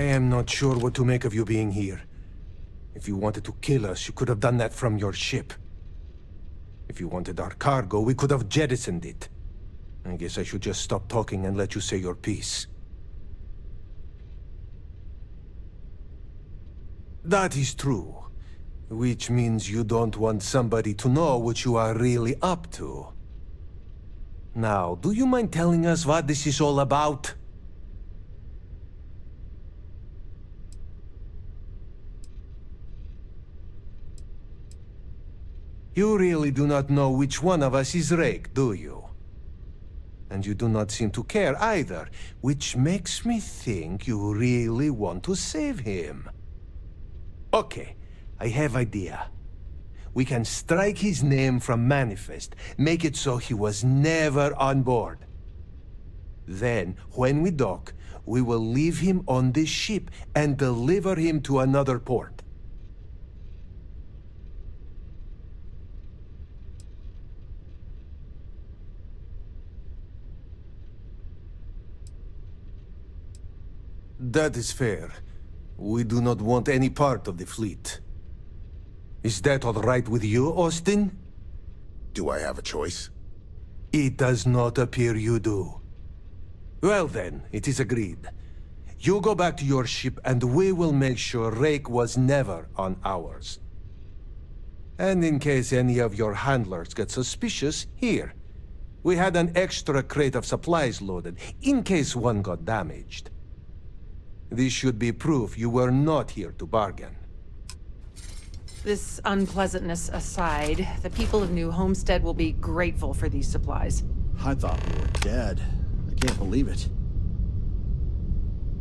I am not sure what to make of you being here. If you wanted to kill us, you could have done that from your ship. If you wanted our cargo, we could have jettisoned it. I guess I should just stop talking and let you say your piece. That is true. Which means you don't want somebody to know what you are really up to. Now, do you mind telling us what this is all about? You really do not know which one of us is Rake, do you? And you do not seem to care either, which makes me think you really want to save him. Okay, I have idea. We can strike his name from Manifest, make it so he was never on board. Then, when we dock, we will leave him on this ship and deliver him to another port. That is fair. We do not want any part of the fleet. Is that all right with you, Austin? Do I have a choice? It does not appear you do. Well then, it is agreed. You go back to your ship and we will make sure Rake was never on ours. And in case any of your handlers get suspicious, here. We had an extra crate of supplies loaded, in case one got damaged. This should be proof you were not here to bargain. This unpleasantness aside, the people of New Homestead will be grateful for these supplies. I thought we were dead. I can't believe it.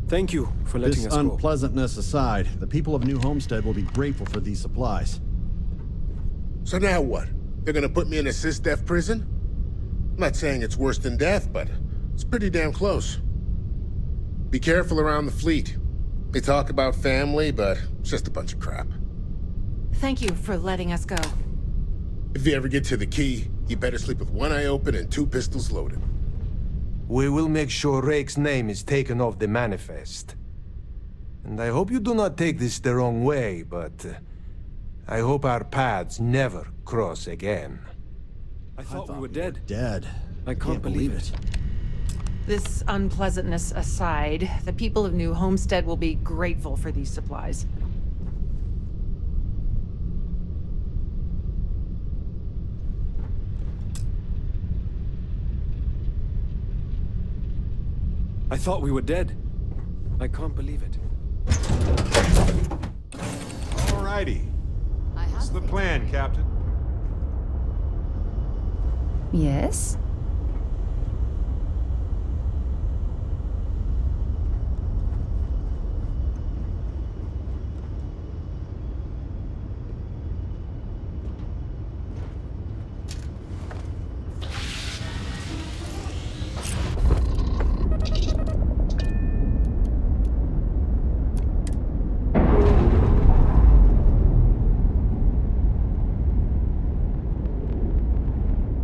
Thank you for letting us go. This unpleasantness aside, the people of New Homestead will be grateful for these supplies. So now what? They're gonna put me in a SysDef prison? I'm not saying it's worse than death, but it's pretty damn close. Be careful around the fleet. They talk about family, but it's just a bunch of crap. Thank you for letting us go. If you ever get to the key, you better sleep with one eye open and 2 pistols loaded. We will make sure Rake's name is taken off the manifest. And I hope you do not take this the wrong way, but I hope our paths never cross again. I thought we were dead. Dead. I can't believe it. This unpleasantness aside, the people of New Homestead will be grateful for these supplies. I thought we were dead. I can't believe it. Alrighty. What's the plan, Captain? Yes?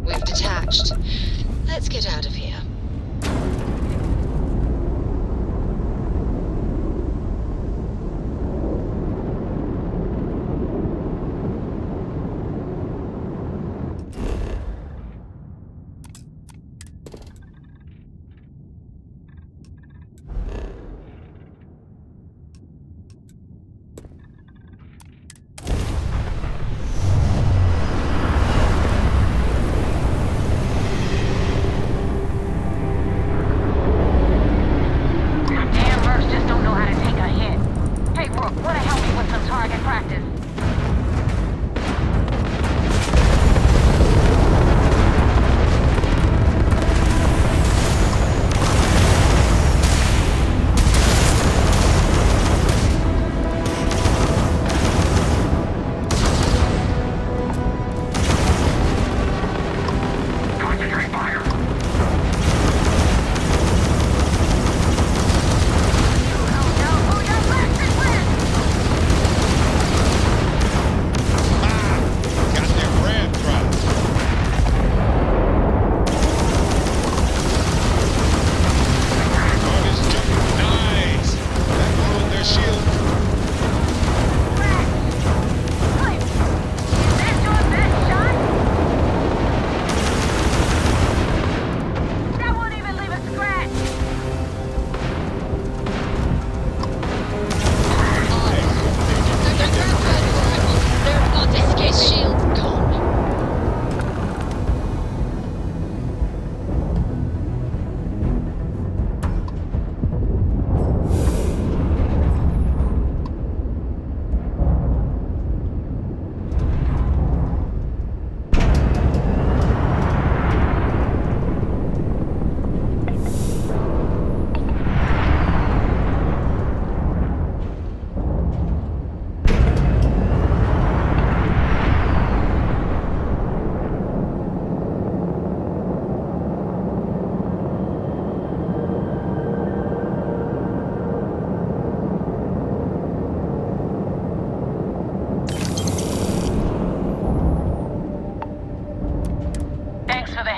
We've detached. Let's get out of here.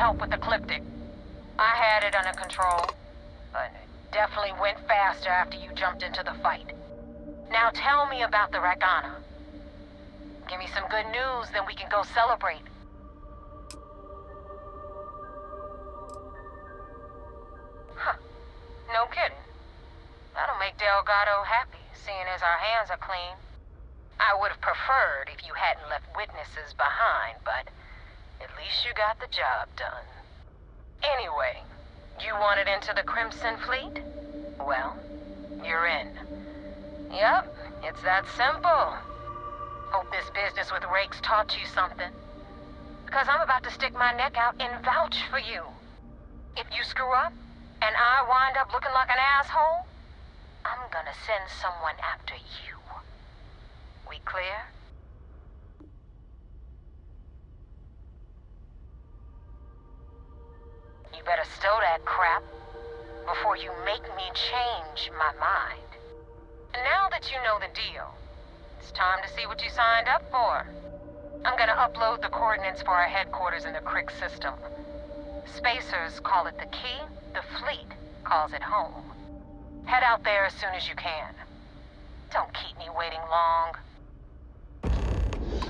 help with Ecliptic. I had it under control, but it definitely went faster after you jumped into the fight. Now tell me about the Ragana. Give me some good news, then we can go celebrate. Huh. No kidding. That'll make Delgado happy, seeing as our hands are clean. I would have preferred if you hadn't left witnesses behind, but at least you got the job done. Anyway, you wanted into the Crimson Fleet? Well, you're in. Yep, it's that simple. Hope this business with Rake's taught you something. Because I'm about to stick my neck out and vouch for you. If you screw up, and I wind up looking like an asshole, I'm gonna send someone after you. We clear? You better stow that crap before you make me change my mind. And now that you know the deal, it's time to see what you signed up for. I'm gonna upload the coordinates for our headquarters in the Crix system. Spacers call it the key, the fleet calls it home. Head out there as soon as you can. Don't keep me waiting long.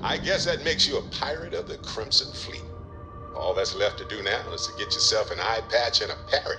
I guess that makes you a pirate of the Crimson Fleet. All that's left to do now is to get yourself an eye patch and a parrot.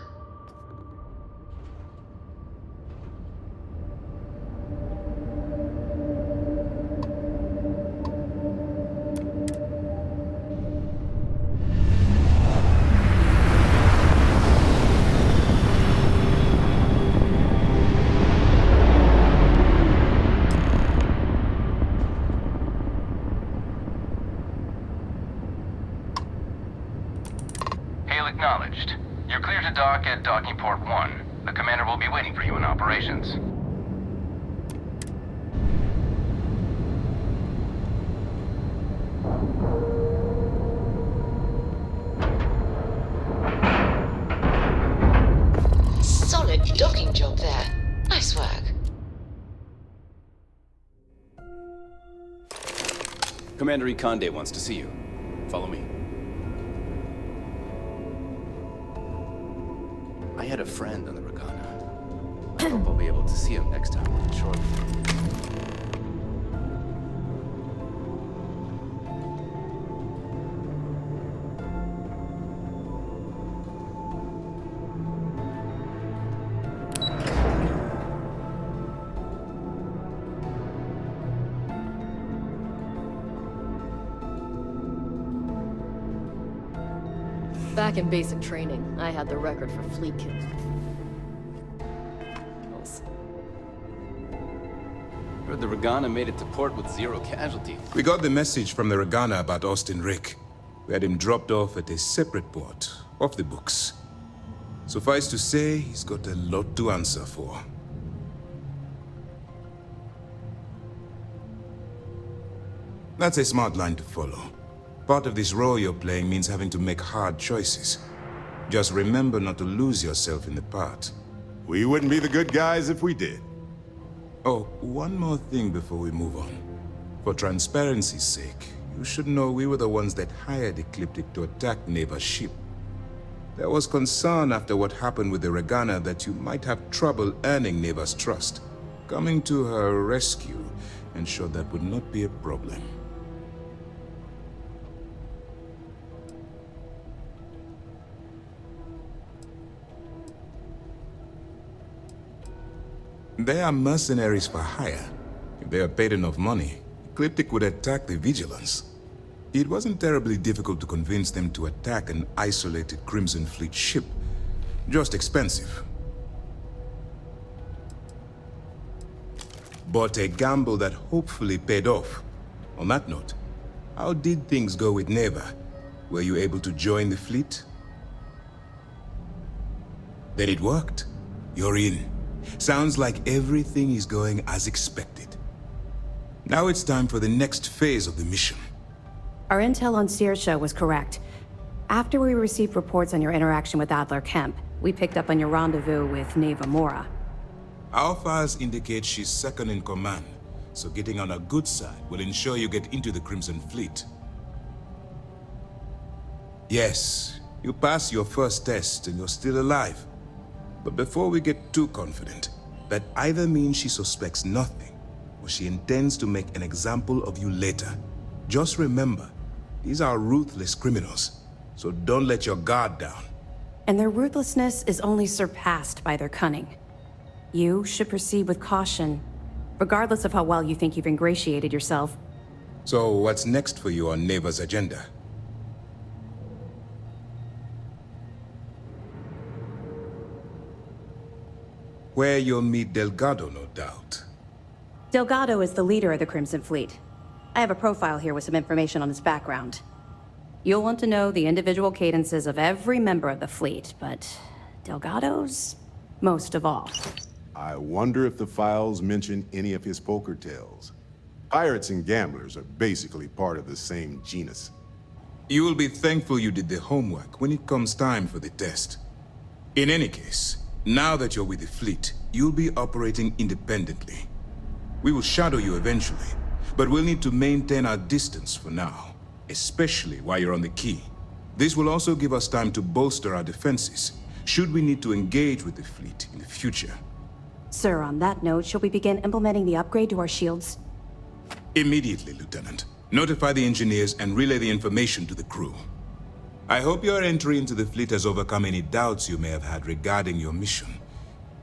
Acknowledged. You're clear to dock at docking port 1. The commander will be waiting for you in operations. Solid docking job there. Nice work. Commander Ikonde wants to see you. Follow me. I had a friend on the Ragana. I hope I'll be able to see him next time shortly. Back in basic training, I had the record for fleet kills. Heard the Ragana made it to port with 0 casualties. We got the message from the Ragana about Austin Rake. We had him dropped off at a separate port, off the books. Suffice to say, he's got a lot to answer for. That's a smart line to follow. Part of this role you're playing means having to make hard choices. Just remember not to lose yourself in the part. We wouldn't be the good guys if we did. Oh, one more thing before we move on. For transparency's sake, you should know we were the ones that hired Ecliptic to attack Neva's ship. There was concern after what happened with the Ragana that you might have trouble earning Neva's trust. Coming to her rescue ensured that would not be a problem. They are mercenaries for hire. If they are paid enough money, Ecliptic would attack the Vigilance. It wasn't terribly difficult to convince them to attack an isolated Crimson Fleet ship. Just expensive. But a gamble that hopefully paid off. On that note, how did things go with Neva? Were you able to join the fleet? Then it worked. You're in. Sounds like everything is going as expected. Now it's time for the next phase of the mission. Our intel on Saoirse was correct. After we received reports on your interaction with Adler Kemp, we picked up on your rendezvous with Neva Mora. Our files indicate she's second in command, so getting on her good side will ensure you get into the Crimson Fleet. Yes, You passed your first test and you're still alive. But before we get too confident, that either means she suspects nothing, or she intends to make an example of you later. Just remember, these are ruthless criminals, so don't let your guard down. And their ruthlessness is only surpassed by their cunning. You should proceed with caution, regardless of how well you think you've ingratiated yourself. So what's next for you on Neva's agenda? Where you'll meet Delgado, no doubt. Delgado is the leader of the Crimson Fleet. I have a profile here with some information on his background. You'll want to know the individual cadences of every member of the fleet, but Delgado's most of all. I wonder if the files mention any of his poker tales. Pirates and gamblers are basically part of the same genus. You will be thankful you did the homework when it comes time for the test. In any case, now that you're with the fleet, you'll be operating independently. We will shadow you eventually, but we'll need to maintain our distance for now, especially while you're on the key. This will also give us time to bolster our defenses, should we need to engage with the fleet in the future. Sir, on that note, shall we begin implementing the upgrade to our shields? Immediately, Lieutenant. Notify the engineers and relay the information to the crew. I hope your entry into the fleet has overcome any doubts you may have had regarding your mission.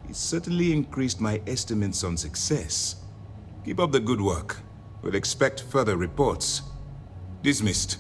It certainly increased my estimates on success. Keep up the good work. We'll expect further reports. Dismissed.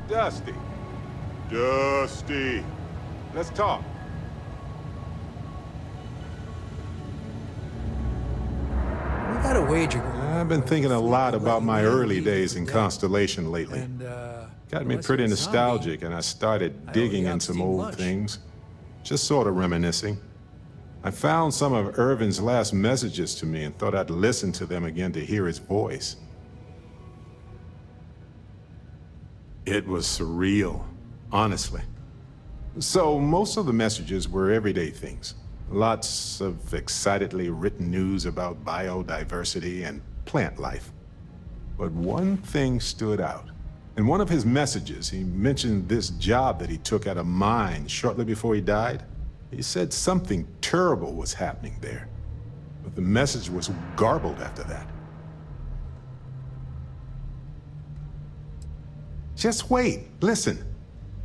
Dusty. Dusty. Let's talk. We got a wager. I've been thinking a lot about my early days in Constellation lately. Got me pretty nostalgic, and I started digging in some old things. Just sort of reminiscing. I found some of Irvin's last messages to me and thought I'd listen to them again to hear his voice. It was surreal, honestly. So most of the messages were everyday things. Lots of excitedly written news about biodiversity and plant life. But one thing stood out. In one of his messages, he mentioned this job that he took at a mine shortly before he died. He said something terrible was happening there. But the message was garbled after that. Just wait, listen.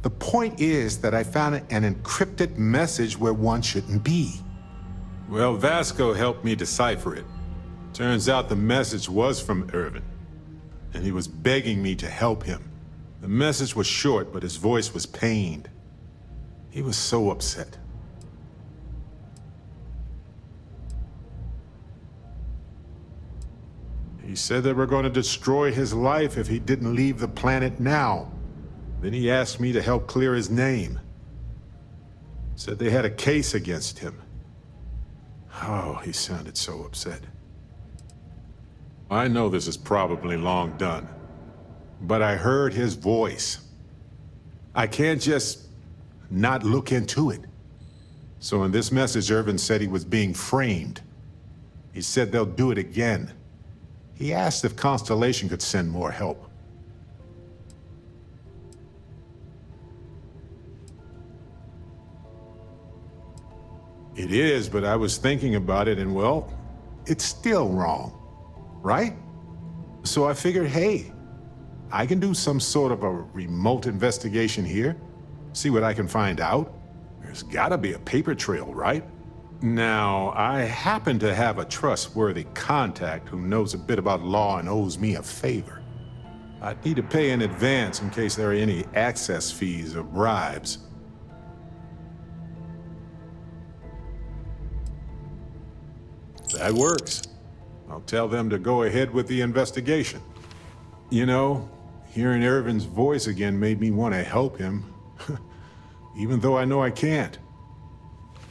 The point is that I found an encrypted message where one shouldn't be. Well, Vasco helped me decipher it. Turns out the message was from Irvin, and he was begging me to help him. The message was short, but his voice was pained. He was so upset. He said they were going to destroy his life if he didn't leave the planet now. Then he asked me to help clear his name. Said they had a case against him. Oh, he sounded so upset. I know this is probably long done, but I heard his voice. I can't just not look into it. So in this message, Irvin said he was being framed. He said they'll do it again. He asked if Constellation could send more help. It is, but I was thinking about it and, well, it's still wrong, right? So I figured, hey, I can do some sort of a remote investigation here, see what I can find out. There's gotta be a paper trail, right? Now, I happen to have a trustworthy contact who knows a bit about law and owes me a favor. I'd need to pay in advance in case there are any access fees or bribes. That works. I'll tell them to go ahead with the investigation. You know, hearing Irvin's voice again made me want to help him, even though I know I can't.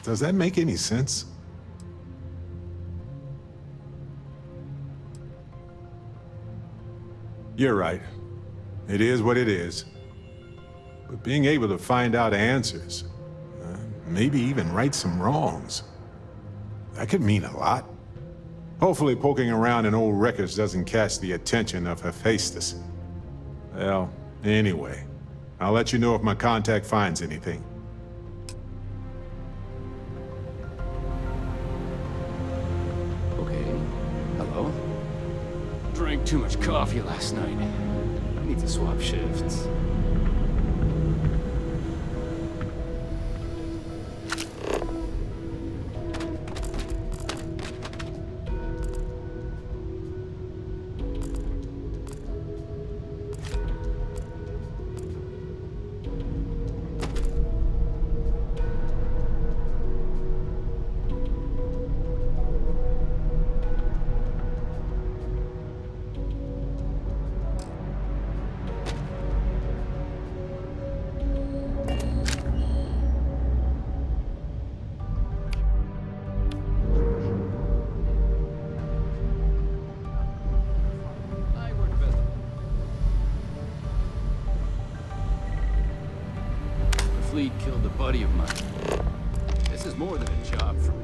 Does that make any sense? You're right. It is what it is. But being able to find out answers, maybe even right some wrongs, that could mean a lot. Hopefully poking around in old records doesn't catch the attention of Hephaestus. Well, anyway, I'll let you know if my contact finds anything. Okay. Hello? Drank too much coffee last night. I need to swap shifts. Fleet killed a buddy of mine. This is more than a job for me.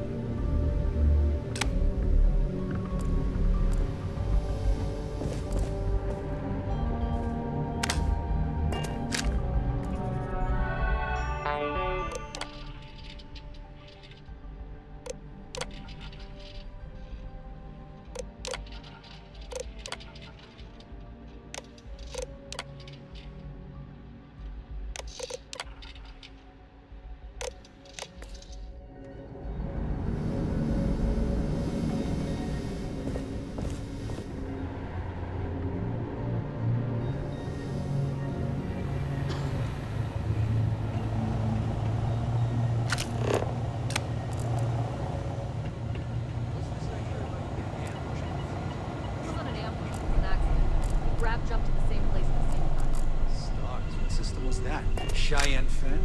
Jumped to the same place at the same time. Stars, what system was that? Cheyenne Fen?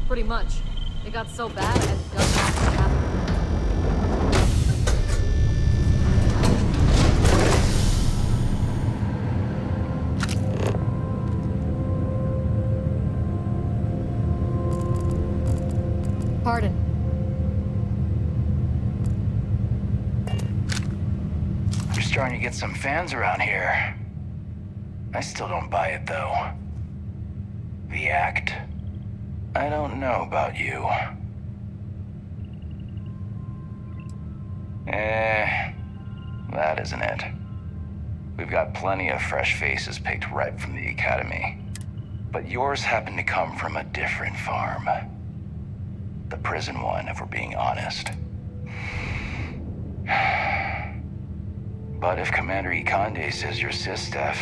Pretty much. It got so bad I had to dump out the bathroom. Pardon. You're starting to get some fans around here. I still don't buy it, though. The act? I don't know about you. That isn't it. We've got plenty of fresh faces picked right from the academy. But yours happen to come from a different farm. The prison one, if we're being honest. But if Commander Ikande says you're SysDef,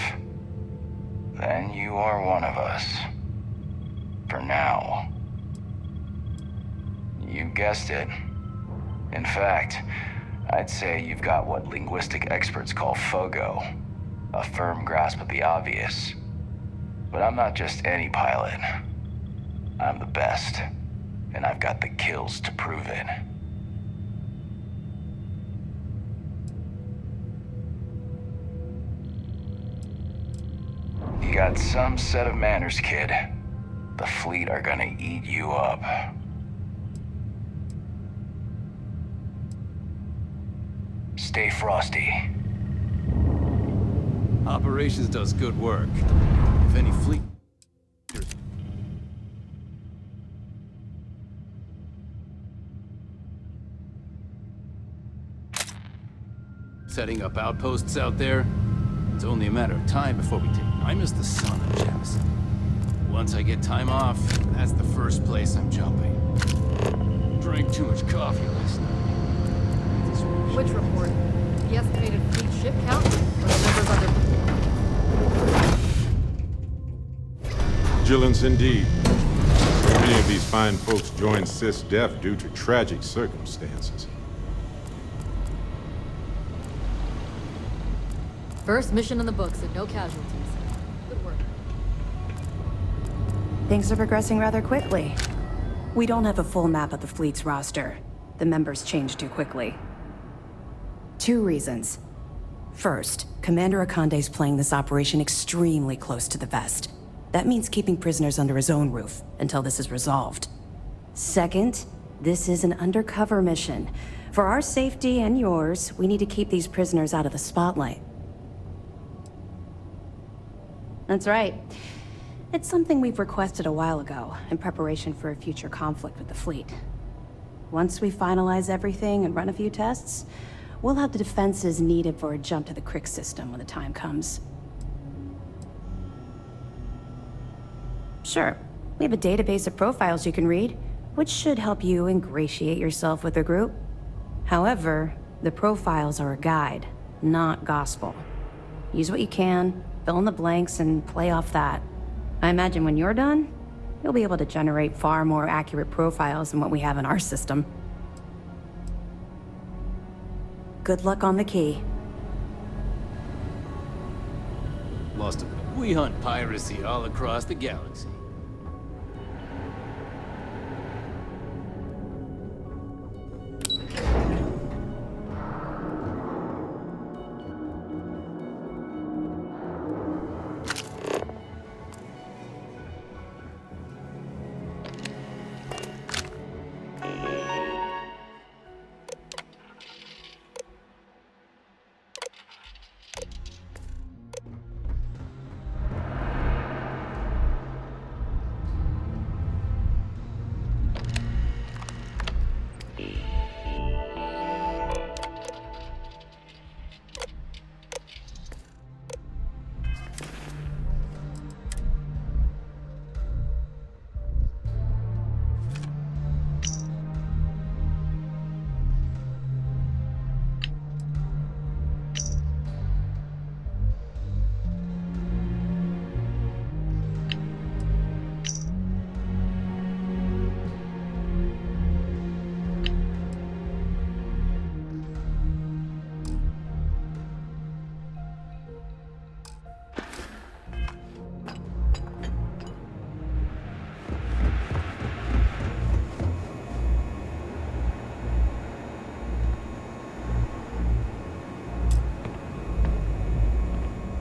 then you are one of us. For now. You guessed it. In fact, I'd say you've got what linguistic experts call FOGO, a firm grasp of the obvious. But I'm not just any pilot. I'm the best, and I've got the kills to prove it. You got some set of manners, kid. The fleet are gonna eat you up. Stay frosty. Operations does good work. If any fleet... setting up outposts out there, it's only a matter of time before we take... I'm as the son of Jamison. Once I get time off, that's the first place I'm jumping. Drank too much coffee last night. Which report? The estimated fleet ship count? Or the numbers under... Vigilance indeed. Many of these fine folks joined SysDef due to tragic circumstances. First mission in the books and no casualties. Good work. Things are progressing rather quickly. We don't have a full map of the fleet's roster. The members change too quickly. 2 reasons. First, Commander Akande's playing this operation extremely close to the vest. That means keeping prisoners under his own roof until this is resolved. Second, this is an undercover mission. For our safety and yours, we need to keep these prisoners out of the spotlight. That's right. It's something we've requested a while ago, in preparation for a future conflict with the fleet. Once we finalize everything and run a few tests, we'll have the defenses needed for a jump to the Crix system when the time comes. Sure, we have a database of profiles you can read, which should help you ingratiate yourself with the group. However, the profiles are a guide, not gospel. Use what you can, fill in the blanks, and play off that. I imagine when you're done, you'll be able to generate far more accurate profiles than what we have in our system. Good luck on the key. Lost a bit. We hunt piracy all across the galaxy.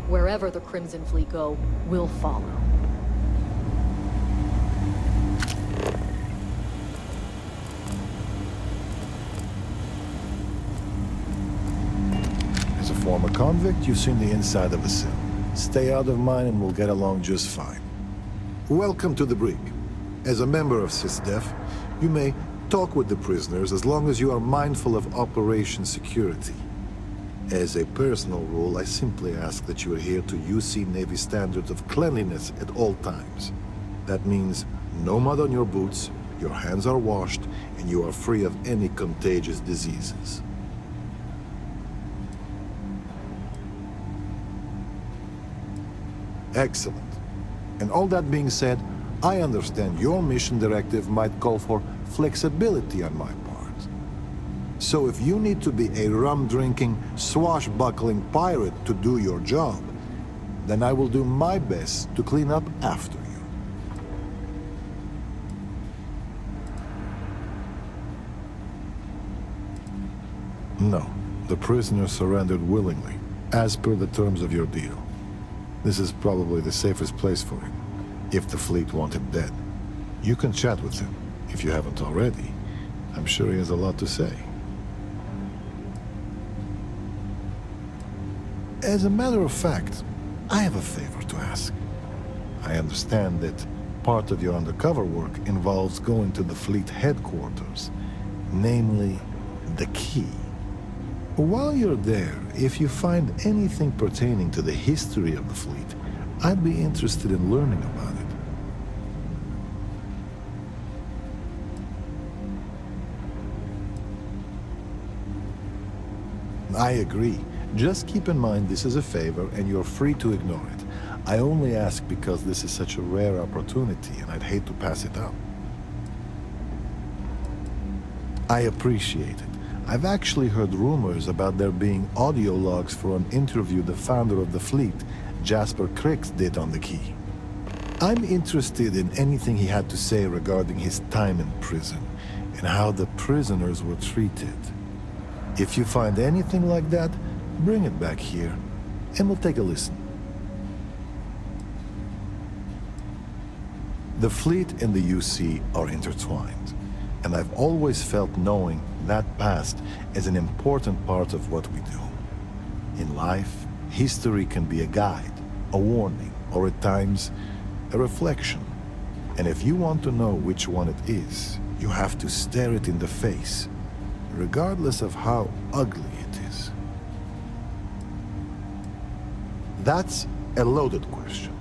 Wherever the Crimson Fleet go, we'll follow. As a former convict, you've seen the inside of a cell. Stay out of mine and we'll get along just fine. Welcome to the brig. As a member of SysDef, you may talk with the prisoners as long as you are mindful of operation security. As a personal rule, I simply ask that you adhere to UC Navy standards of cleanliness at all times. That means no mud on your boots, your hands are washed, and you are free of any contagious diseases. Excellent. And all that being said, I understand your mission directive might call for flexibility on my part. So if you need to be a rum-drinking, swashbuckling pirate to do your job, then I will do my best to clean up after you. No, the prisoner surrendered willingly, as per the terms of your deal. This is probably the safest place for him, if the fleet want him dead. You can chat with him, if you haven't already. I'm sure he has a lot to say. As a matter of fact, I have a favor to ask. I understand that part of your undercover work involves going to the fleet headquarters, namely, the key. While you're there, if you find anything pertaining to the history of the fleet, I'd be interested in learning about it. I agree. Just keep in mind this is a favor and you're free to ignore it. I only ask because this is such a rare opportunity and I'd hate to pass it up. I appreciate it. I've actually heard rumors about there being audio logs for an interview the founder of the fleet, Jasper Crix, did on the Key. I'm interested in anything he had to say regarding his time in prison and how the prisoners were treated. If you find anything like that, bring it back here, and we'll take a listen. The fleet and the UC are intertwined, and I've always felt knowing that past as an important part of what we do. In life, history can be a guide, a warning, or at times, a reflection. And if you want to know which one it is, you have to stare it in the face, regardless of how ugly it is. That's a loaded question.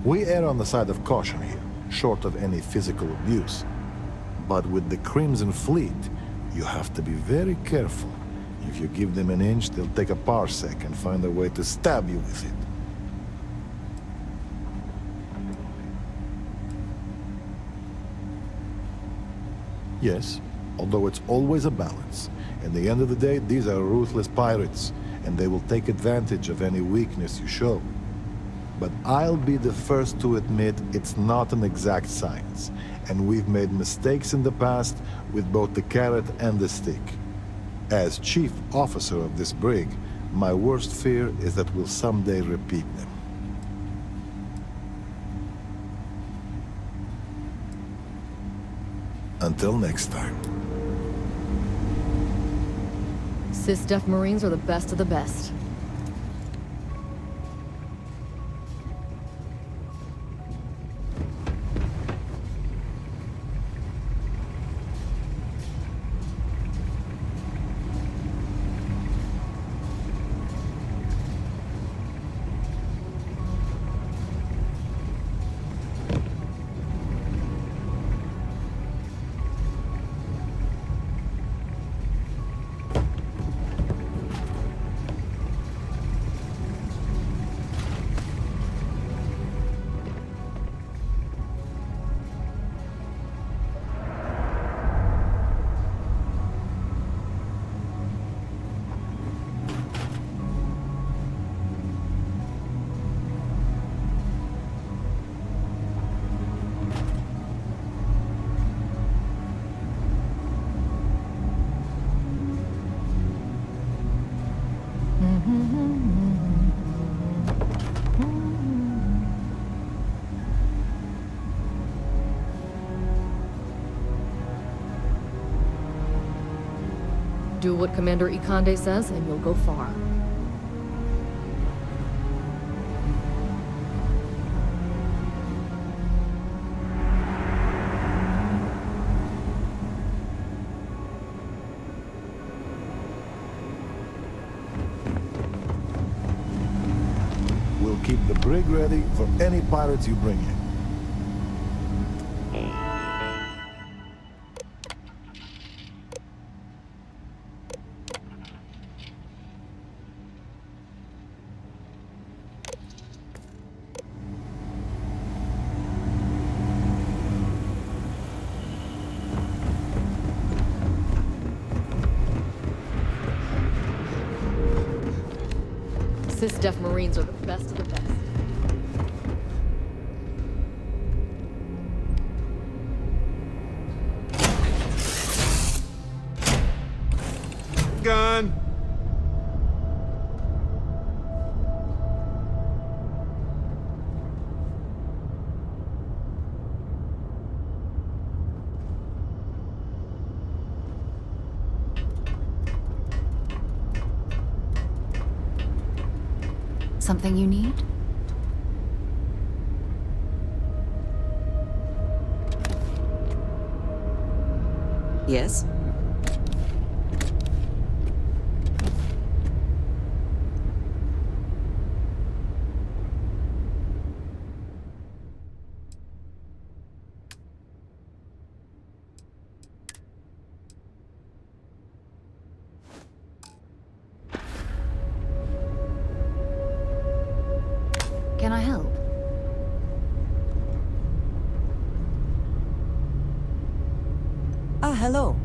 We err on the side of caution here, short of any physical abuse. But with the Crimson Fleet, you have to be very careful. If you give them an inch, they'll take a parsec and find a way to stab you with it. Yes, although it's always a balance. At the end of the day, these are ruthless pirates, and they will take advantage of any weakness you show. But I'll be the first to admit it's not an exact science, and we've made mistakes in the past with both the carrot and the stick. As chief officer of this brig, my worst fear is that we'll someday repeat them. Until next time. SysDef Marines are the best of the best. Do what Commander Ikande says, and you'll go far. We'll keep the brig ready for any pirates you bring in. SysDef Marines are the best of the best. Gun! Something you need? Yes? Can I help? Ah, hello.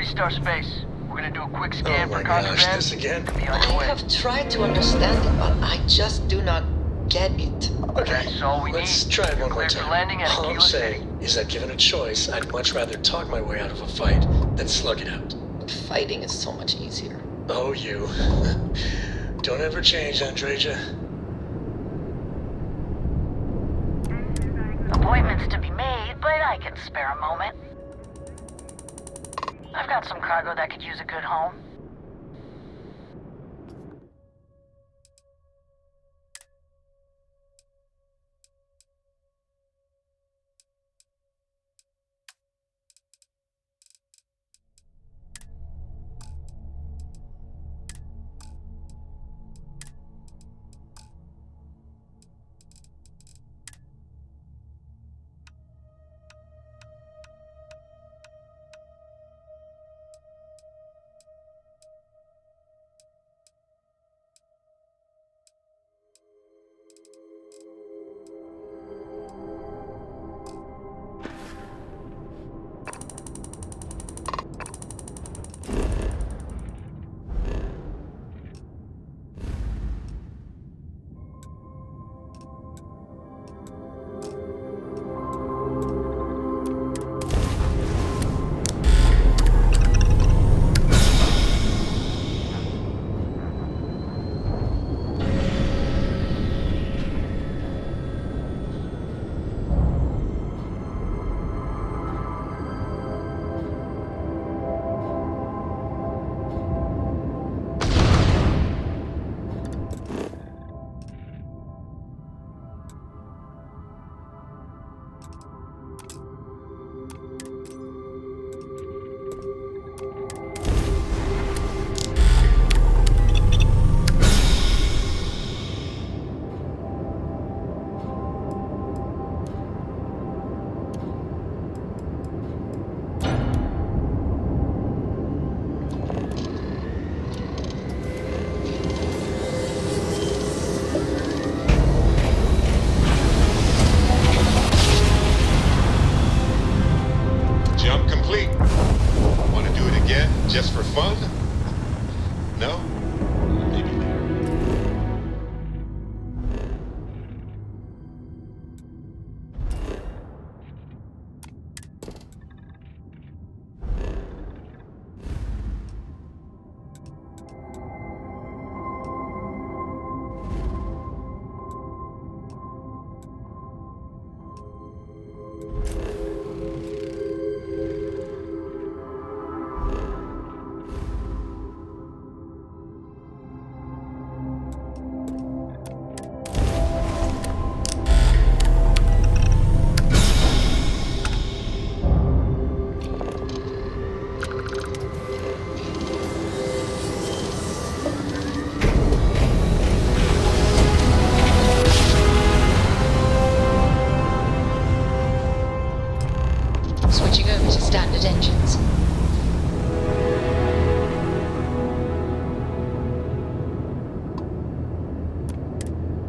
restart space. We're gonna do a quick scan for contraband. This again? Be on your way. I have tried to understand it, but I just do not get it. Okay, That's all we let's need. try it one more Clear for time. landing at All I'm Kilo saying is that given a choice, I'd much rather talk my way out of a fight than slug it out. But fighting is so much easier. Oh, you. Don't ever change, Andreja. Appointments to be made, but I can spare a moment. I've got some cargo that could use a good home. Just for fun? No? Maybe later. Switching over to standard engines.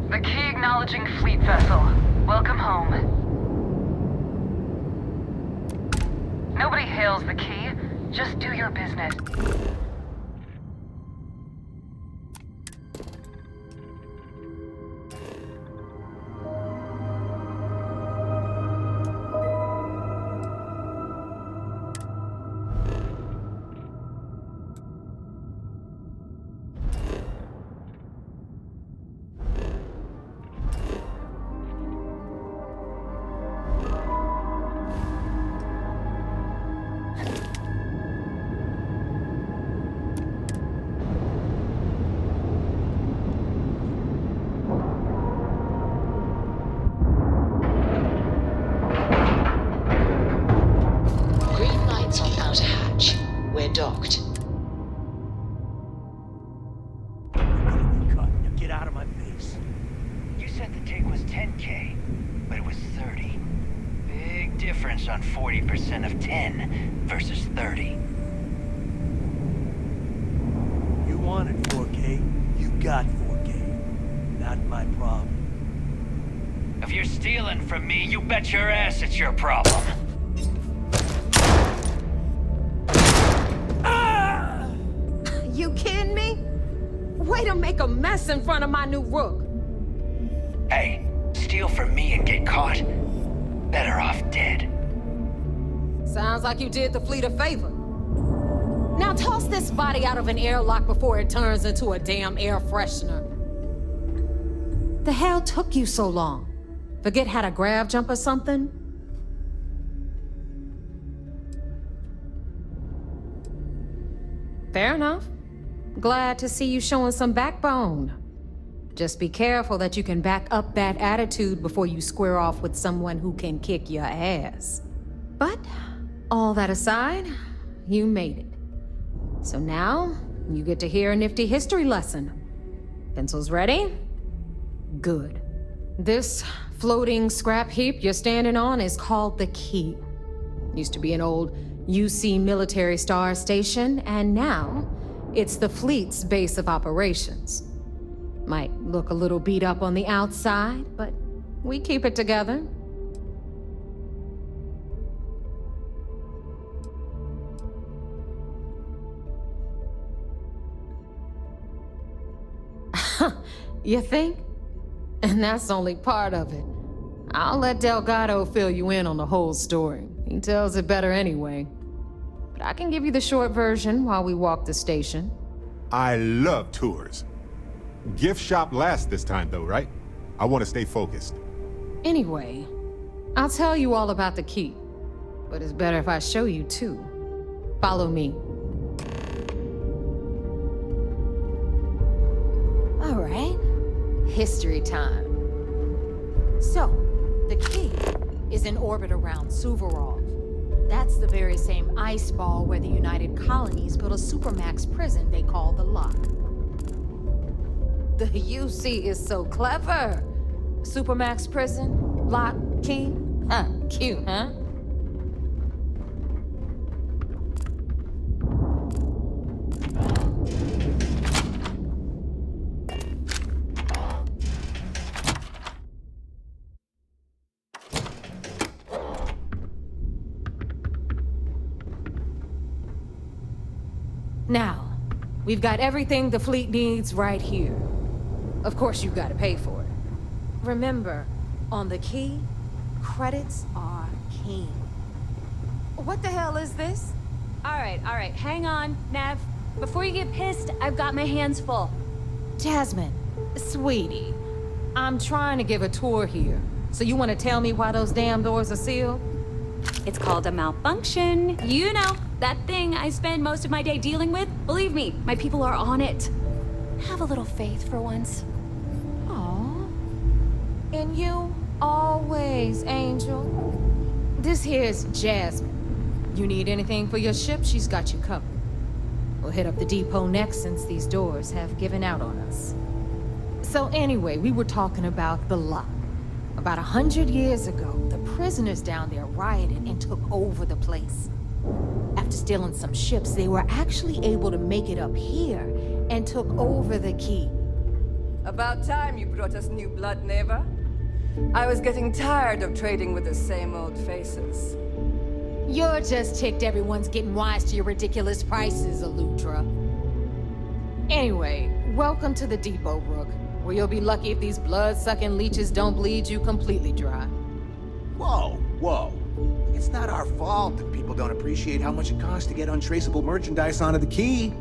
The key acknowledging fleet vessel. Welcome home. Nobody hails the key. Just do your business. Docked. Get out of my face. You said the take was 10K, but it was 30. Big difference on 40% of 10 versus 30. You wanted 4K, you got 4K. Not my problem. If you're stealing from me, you bet your ass it's your problem. Way to make a mess in front of my new rook. Hey, steal from me and get caught. Better off dead. Sounds like you did the fleet a favor. Now toss this body out of an airlock before it turns into a damn air freshener. The hell took you so long? Forget how to grav jump or something? Fair enough. Glad to see you showing some backbone. Just be careful that you can back up that attitude before you square off with someone who can kick your ass. But, all that aside, you made it. So now, you get to hear a nifty history lesson. Pencils ready? Good. This floating scrap heap you're standing on is called the Key. Used to be an old UC military star station, and now it's the fleet's base of operations. Might look a little beat up on the outside, but we keep it together. You think? And that's only part of it. I'll let Delgado fill you in on the whole story. He tells it better anyway. But I can give you the short version while we walk the station. I love tours. Gift shop last this time, though, right? I want to stay focused. Anyway, I'll tell you all about the Key. But it's better if I show you too. Follow me. All right. History time. So, the Key is in orbit around Suvorov. That's the very same ice ball where the United Colonies built a supermax prison they call the Lock. The UC is so clever. Supermax prison, Lock, Key. Cute, huh? Now, we've got everything the fleet needs right here. Of course, you've got to pay for it. Remember, on the Key, credits are king. What the hell is this? All right, hang on, Nev. Before you get pissed, I've got my hands full. Jasmine, sweetie, I'm trying to give a tour here. So you want to tell me why those damn doors are sealed? It's called a malfunction. You know, that thing I spend most of my day dealing with. Believe me, my people are on it. Have a little faith for once. Aw. And you, always, Angel. This here's Jasmine. You need anything for your ship, she's got you covered. We'll hit up the depot next since these doors have given out on us. So anyway, we were talking about the Lock. About 100 years ago, the prisoners down there rioted and took over the place. After stealing some ships, they were actually able to make it up here and took over the Key. About time you brought us new blood, Neva. I was getting tired of trading with the same old faces. You're just ticked everyone's getting wise to your ridiculous prices, Elutra. Anyway, welcome to the depot, Rook, where you'll be lucky if these blood-sucking leeches don't bleed you completely dry. Whoa. It's not our fault that people don't appreciate how much it costs to get untraceable merchandise onto the Key.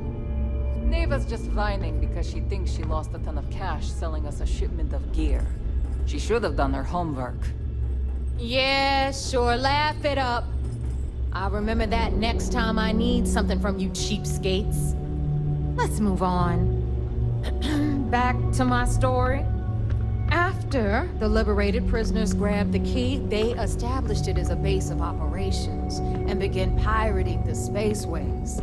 Neva's just whining because she thinks she lost a ton of cash selling us a shipment of gear. She should have done her homework. Yeah, sure, laugh it up. I'll remember that next time I need something from you cheapskates. Let's move on. Back to my story. After the liberated prisoners grabbed the Key, they established it as a base of operations and began pirating the spaceways.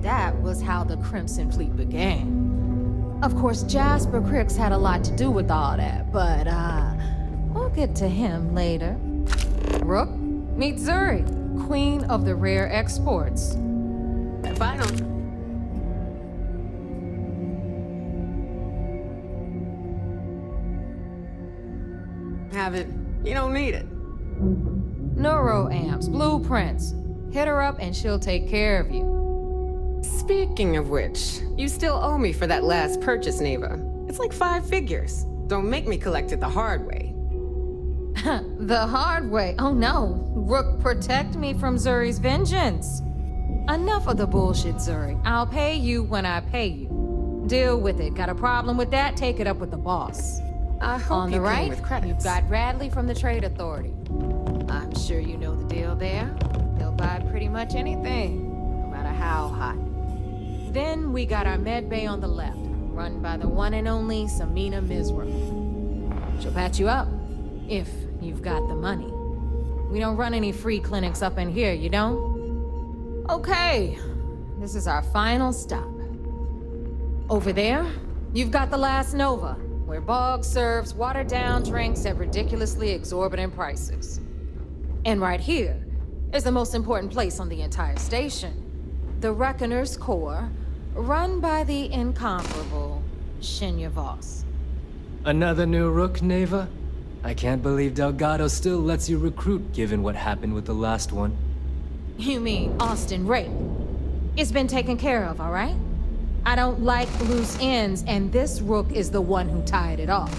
That was how the Crimson Fleet began. Of course, Jasper Crix had a lot to do with all that, but we'll get to him later. Rook, meet Zuri, Queen of the Rare Exports. If I don't... have it, you don't need it. Neuroamps, blueprints. Hit her up and she'll take care of you. Speaking of which, you still owe me for that last purchase, Neva. It's like 5 figures. Don't make me collect it the hard way. The hard way? Oh no. Rook, protect me from Zuri's vengeance. Enough of the bullshit, Zuri. I'll pay you when I pay you. Deal with it. Got a problem with that? Take it up with the boss. I hope On the you pay right, with credits. you've got Radley from the Trade Authority. I'm sure you know the deal there. They'll buy pretty much anything, no matter how hot. Then we got our med bay on the left, run by the one and only Samina Mizra. She'll patch you up, if you've got the money. We don't run any free clinics up in here, you don't? Okay, this is our final stop. Over there, you've got the Last Nova, where Bog serves watered-down drinks at ridiculously exorbitant prices. And right here is the most important place on the entire station. The Reckoner's Core, run by the incomparable Shinya Voss. Another new Rook, Neva? I can't believe Delgado still lets you recruit, given what happened with the last one. You mean Austin Rake? It's been taken care of, all right? I don't like loose ends, and this Rook is the one who tied it off.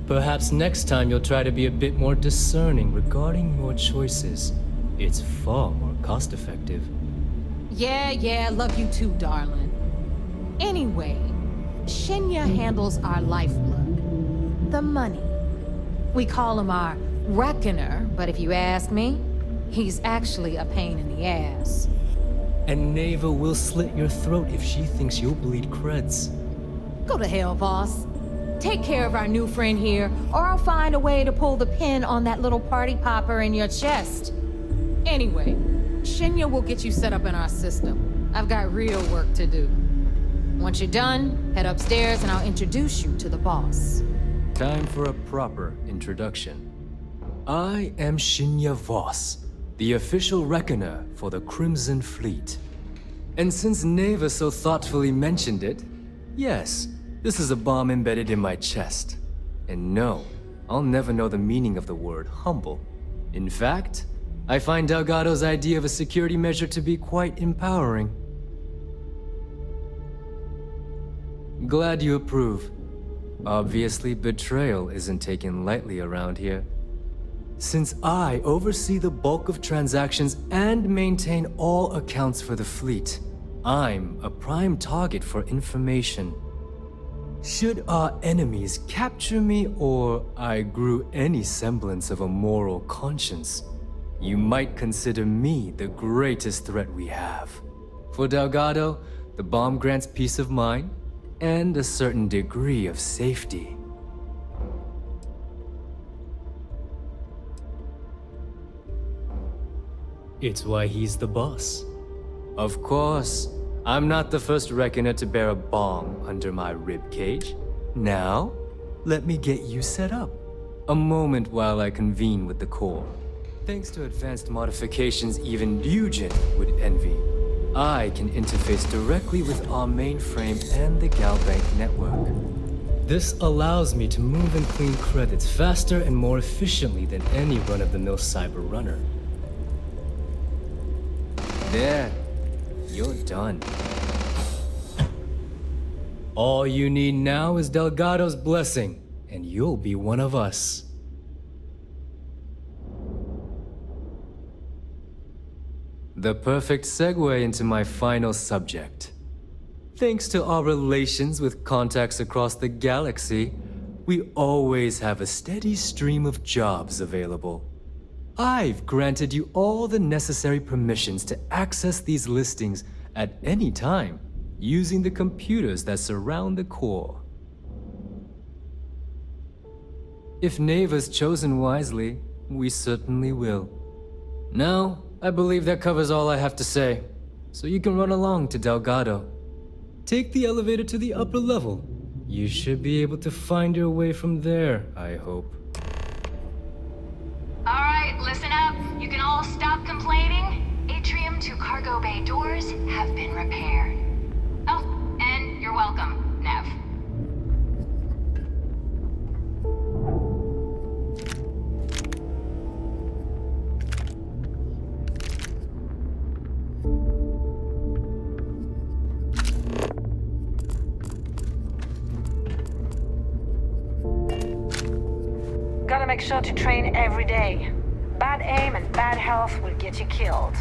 Perhaps next time you'll try to be a bit more discerning regarding your choices. It's far more cost-effective. Yeah, love you too, darling. Anyway, Shinya handles our lifeblood. The money. We call him our Reckoner, but if you ask me, he's actually a pain in the ass. And Neva will slit your throat if she thinks you'll bleed creds. Go to hell, boss. Take care of our new friend here, or I'll find a way to pull the pin on that little party popper in your chest. Anyway, Shinya will get you set up in our system. I've got real work to do. Once you're done, head upstairs and I'll introduce you to the boss. Time for a proper introduction. I am Shinya Voss, the official Reckoner for the Crimson Fleet. And since Neva so thoughtfully mentioned it, yes, this is a bomb embedded in my chest. And no, I'll never know the meaning of the word humble. In fact, I find Delgado's idea of a security measure to be quite empowering. Glad you approve. Obviously, betrayal isn't taken lightly around here. Since I oversee the bulk of transactions and maintain all accounts for the fleet, I'm a prime target for information. Should our enemies capture me or I grew any semblance of a moral conscience, you might consider me the greatest threat we have. For Delgado, the bomb grants peace of mind and a certain degree of safety. It's why he's the boss. Of course, I'm not the first Reckoner to bear a bomb under my ribcage. Now, let me get you set up. A moment while I convene with the core. Thanks to advanced modifications even Eugen would envy, I can interface directly with our mainframe and the Galbank network. This allows me to move and clean credits faster and more efficiently than any run-of-the-mill cyber runner. There, you're done. All you need now is Delgado's blessing, and you'll be one of us. The perfect segue into my final subject. Thanks to our relations with contacts across the galaxy, we always have a steady stream of jobs available. I've granted you all the necessary permissions to access these listings at any time, using the computers that surround the core. If Neva's chosen wisely, we certainly will. Now, I believe that covers all I have to say, so you can run along to Delgado. Take the elevator to the upper level. You should be able to find your way from there, I hope. Alright, listen up. You can all stop complaining. Atrium to cargo bay doors have been repaired. Oh, and you're welcome, Nev. make sure to train every day. Bad aim and bad health will get you killed.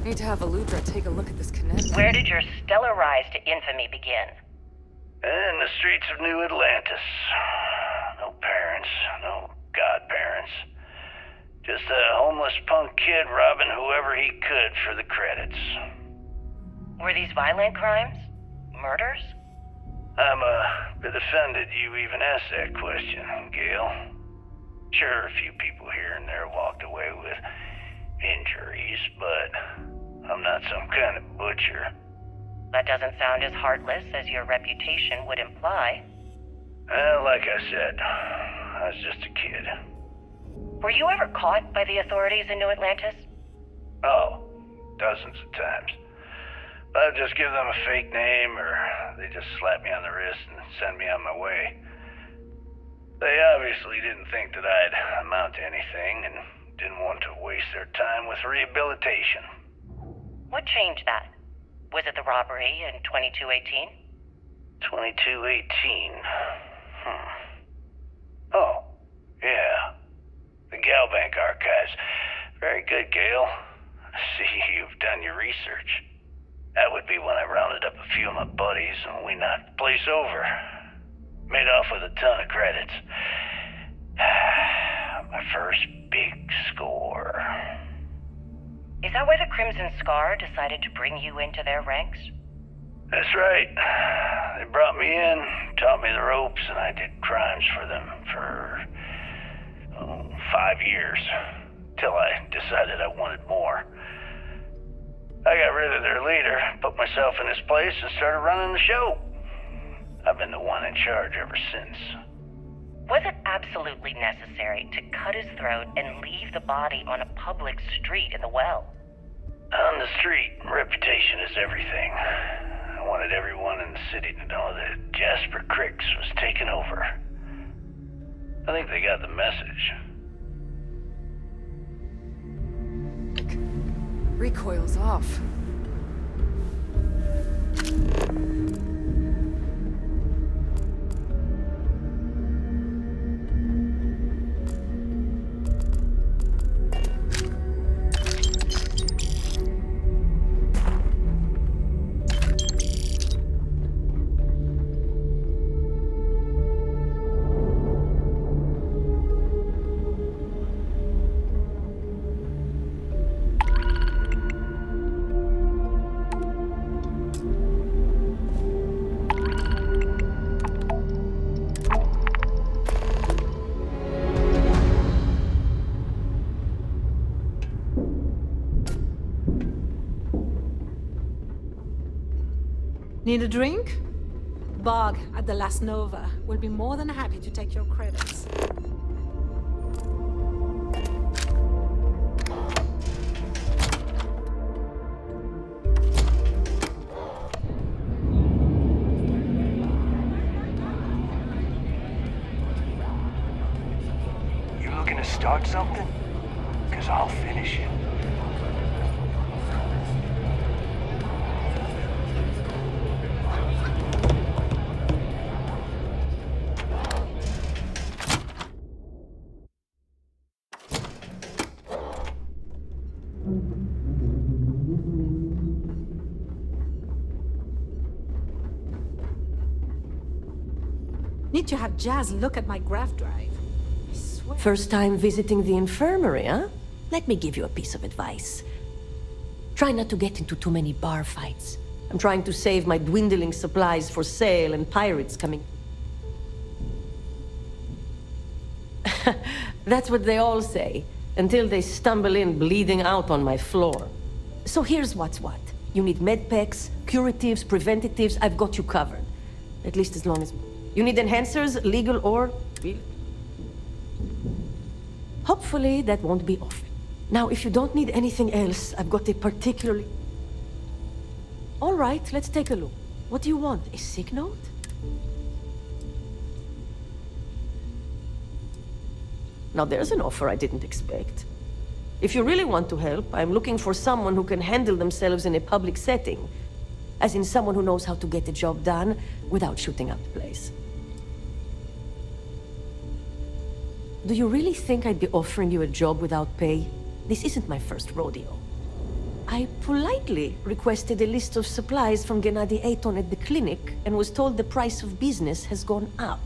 Need to have Aludra take a look at this connection. Where did your stellar rise to infamy begin? In the streets of New Atlantis. No parents, no godparents. Just a homeless punk kid robbing whoever he could for the credits. Were these violent crimes? Murders? I'm a bit offended you even asked that question, Gale. Sure, a few people here and there walked away with injuries, but I'm not some kind of butcher. That doesn't sound as heartless as your reputation would imply. Well, like I said, I was just a kid. Were you ever caught by the authorities in New Atlantis? Oh, dozens of times. I'd just give them a fake name, or they just slap me on the wrist and send me on my way. They obviously didn't think that I'd amount to anything, and didn't want to waste their time with rehabilitation. What changed that? Was it the robbery in 2218? 2218? Oh, yeah. The Galbank archives. Very good, Gale. I see you've done your research. That would be when I rounded up a few of my buddies and we knocked the place over. Made off with a ton of credits. My first big score. Is that why the Crimson Scar decided to bring you into their ranks? That's right. They brought me in, taught me the ropes, and I did crimes for them for 5 years. Till I decided I wanted more. I got rid of their leader, put myself in his place, and started running the show. I've been the one in charge ever since. Was it absolutely necessary to cut his throat and leave the body on a public street in the well? On the street, reputation is everything. I wanted everyone in the city to know that Jasper Crix was taking over. I think they got the message. Recoil's off. Need a drink? Bog at the Last Nova will be more than happy to take your credits. You looking to start something? 'Cause I'll finish it. need to have Jazz look at my graph drive. I swear. First time visiting the infirmary, huh? Let me give you a piece of advice. Try not to get into too many bar fights. I'm trying to save my dwindling supplies for sale and pirates coming. That's what they all say, until they stumble in bleeding out on my floor. So here's what's what. You need medpacks, curatives, preventatives, I've got you covered. At least as long as... You need enhancers, legal or... Hopefully that won't be often. Now, if you don't need anything else, I've got a particularly... All right, let's take a look. What do you want? A sick note? Now there's an offer I didn't expect. If you really want to help, I'm looking for someone who can handle themselves in a public setting. As in someone who knows how to get the job done without shooting up the place. Do you really think I'd be offering you a job without pay? This isn't my first rodeo. I politely requested a list of supplies from Gennady Aton at the clinic and was told the price of business has gone up.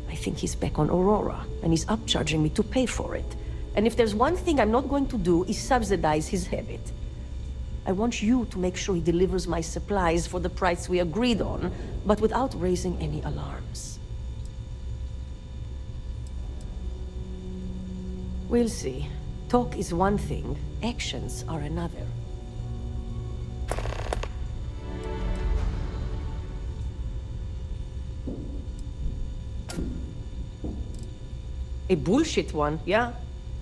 I think he's back on Aurora, and he's upcharging me to pay for it. And if there's one thing I'm not going to do is subsidize his habit. I want you to make sure he delivers my supplies for the price we agreed on, but without raising any alarms. We'll see. Talk is one thing, actions are another. A bullshit one, yeah?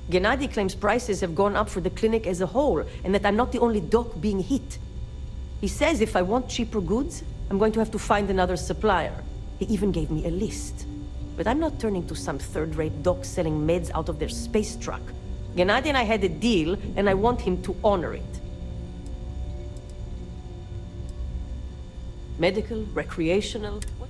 Gennady claims prices have gone up for the clinic as a whole, and that I'm not the only doc being hit. He says if I want cheaper goods, I'm going to have to find another supplier. He even gave me a list. But I'm not turning to some third-rate doc selling meds out of their space truck. Gennady and I had a deal, and I want him to honor it. Medical, recreational... What?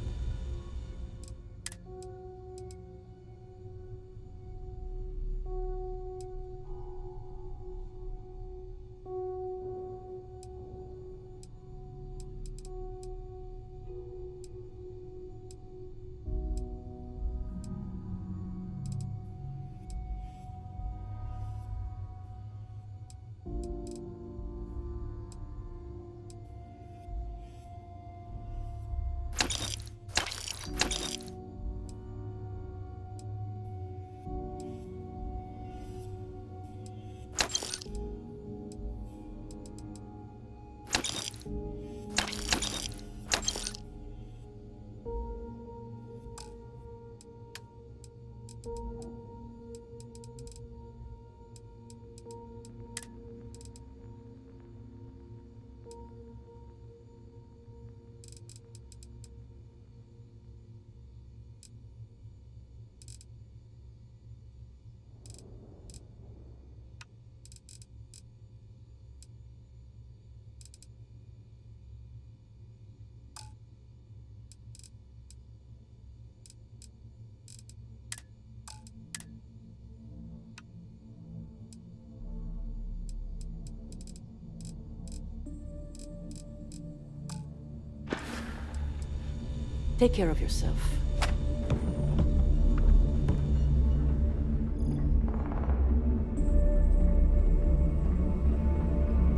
Take care of yourself.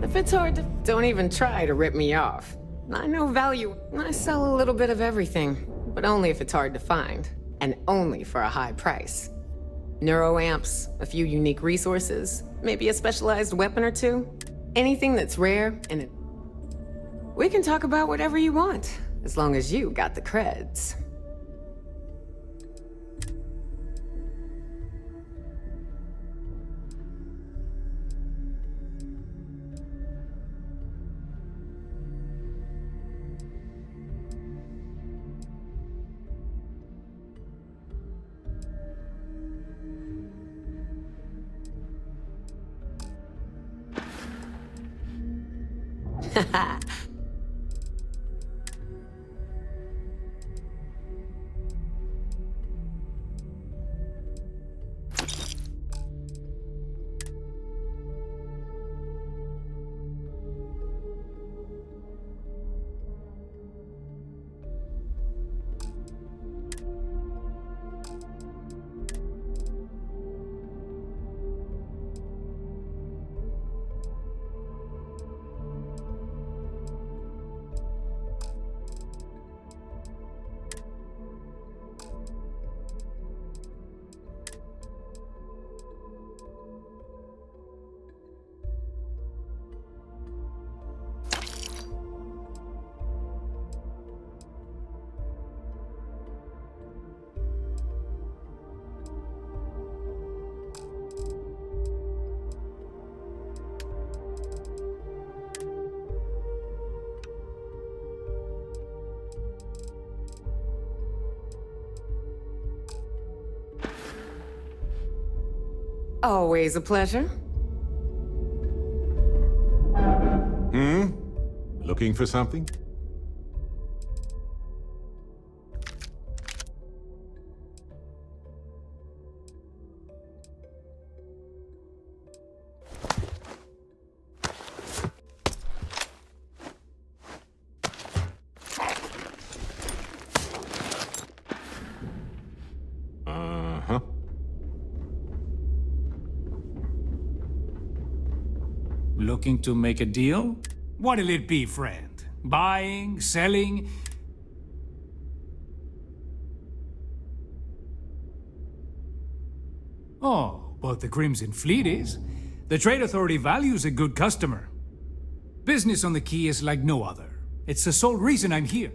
If it's hard to... Don't even try to rip me off. I know value. I sell a little bit of everything, but only if it's hard to find. And only for a high price. Neuroamps, a few unique resources, maybe a specialized weapon or two. Anything that's rare and... We can talk about whatever you want. As long as you got the creds. Haha. Always a pleasure. Looking for something? Uh-huh. Looking to make a deal? What'll it be, friend? Buying? Selling? Oh, but the Crimson Fleet is. The Trade Authority values a good customer. Business on the Key is like no other. It's the sole reason I'm here.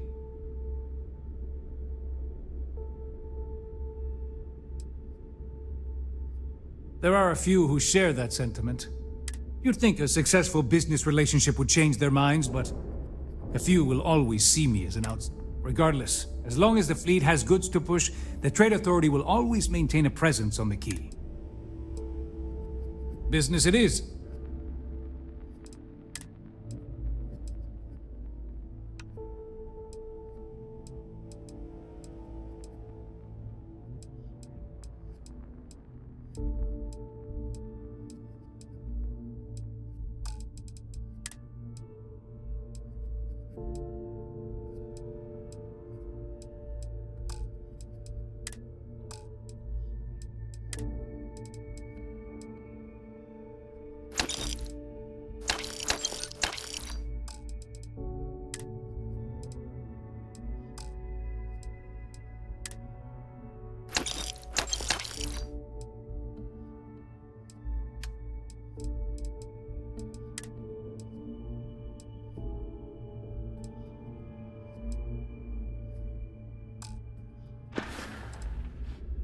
There are a few who share that sentiment. You'd think a successful business relationship would change their minds, but a few will always see me as an outsider. Regardless, as long as the fleet has goods to push, the Trade Authority will always maintain a presence on the Key. Business it is.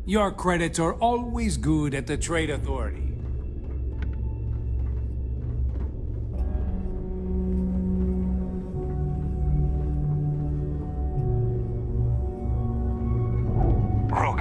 Your credits are always good at the Trade Authority. Rook.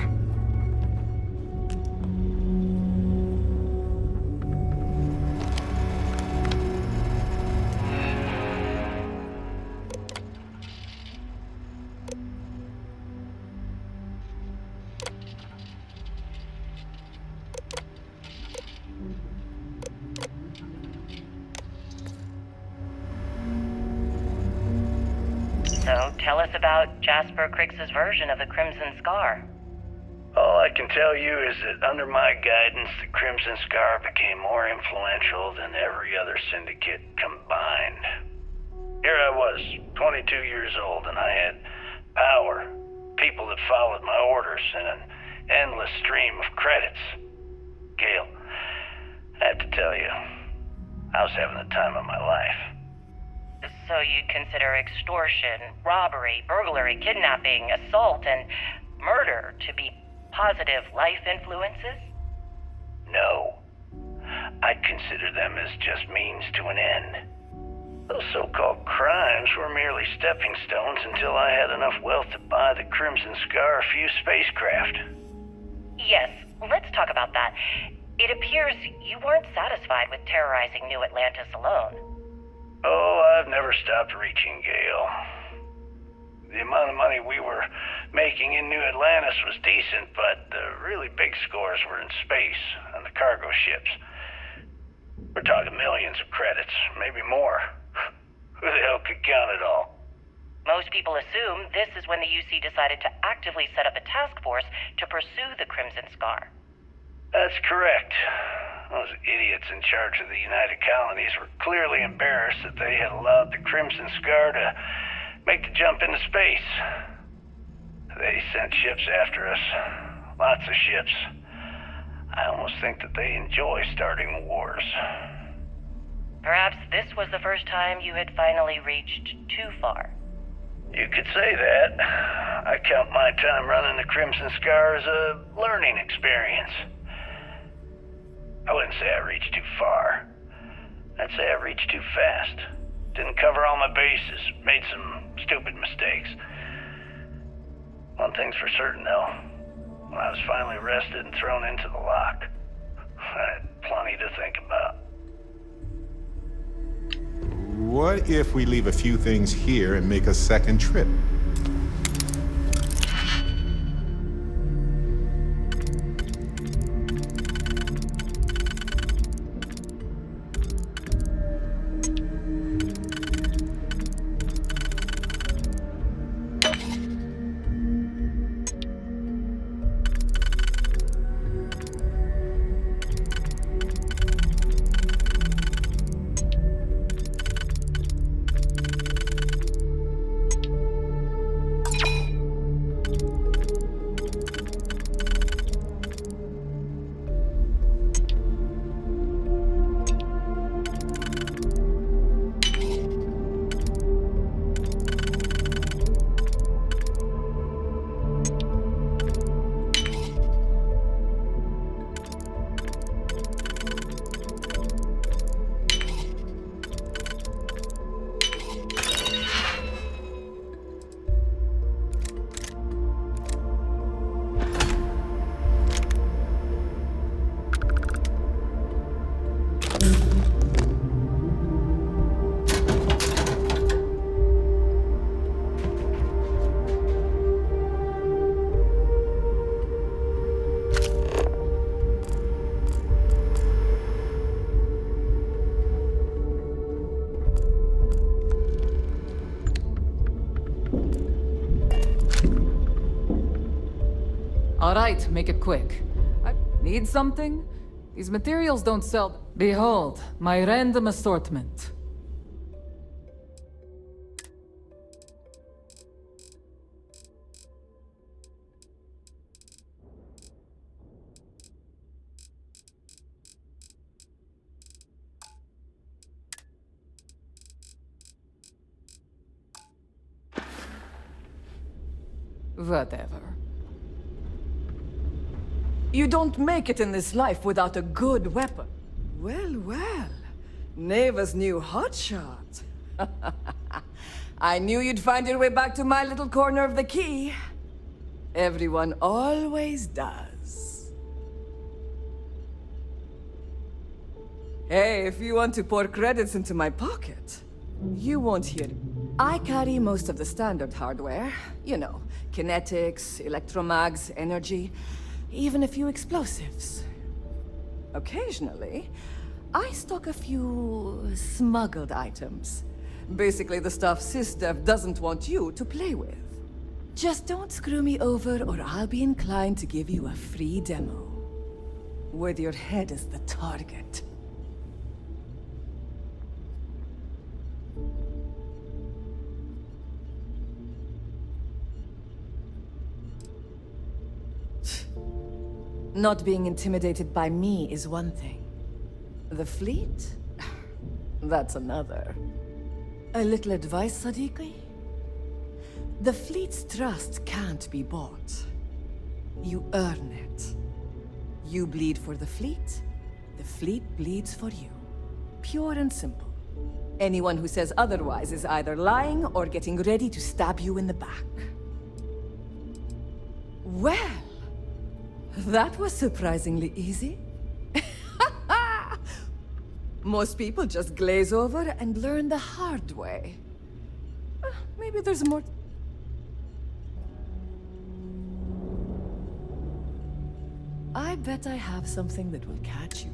So, tell us about Jasper Crix's version of the Crimson Scar. All I can tell you is that under my guidance, the Crimson Scar became more influential than every other syndicate combined. Here I was, 22 years old, and I had power, people that followed my orders, and an endless stream of credits. Gale, I have to tell you, I was having the time of my life. So you'd consider extortion, robbery, burglary, kidnapping, assault, and murder to be positive life influences? No. I'd consider them as just means to an end. Those so-called crimes were merely stepping stones until I had enough wealth to buy the Crimson Scar a few spacecraft. Yes, let's talk about that. It appears you weren't satisfied with terrorizing New Atlantis alone. Oh, I've never stopped reaching, Gale. The amount of money we were making in New Atlantis was decent, but the really big scores were in space on the cargo ships. We're talking millions of credits, maybe more. Who the hell could count it all? Most people assume this is when the UC decided to actively set up a task force to pursue the Crimson Scar. That's correct. Those idiots in charge of the United Colonies were clearly embarrassed that they had allowed the Crimson Scar to make the jump into space. They sent ships after us. Lots of ships. I almost think that they enjoy starting wars. Perhaps this was the first time you had finally reached too far. You could say that. I count my time running the Crimson Scar as a learning experience. I wouldn't say I reached too far. I'd say I reached too fast. Didn't cover all my bases. Made some stupid mistakes. One thing's for certain, though. When I was finally arrested and thrown into the lock, I had plenty to think about. What if we leave a few things here and make a second trip? Alright, make it quick. I need something? These materials don't sell. Behold, my random assortment. Whatever. You don't make it in this life without a good weapon. Well, well. Neva's new hotshot. I knew you'd find your way back to my little corner of the key. Everyone always does. Hey, if you want to pour credits into my pocket, you won't hear it. I carry most of the standard hardware. You know, kinetics, electromags, energy. Even a few explosives. Occasionally, I stock a few smuggled items. Basically the stuff SysDef doesn't want you to play with. Just don't screw me over or I'll be inclined to give you a free demo. With your head as the target. Not being intimidated by me is one thing. The fleet? That's another. A little advice, Sadiqi? The fleet's trust can't be bought. You earn it. You bleed for the fleet bleeds for you. Pure and simple. Anyone who says otherwise is either lying or getting ready to stab you in the back. Well, that was surprisingly easy. Most people just glaze over and learn the hard way. Maybe there's more. I bet I have something that will catch you.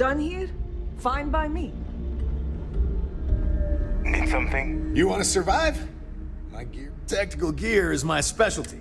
done here, fine by me. Need something? You want to survive? My gear. Tactical gear is my specialty.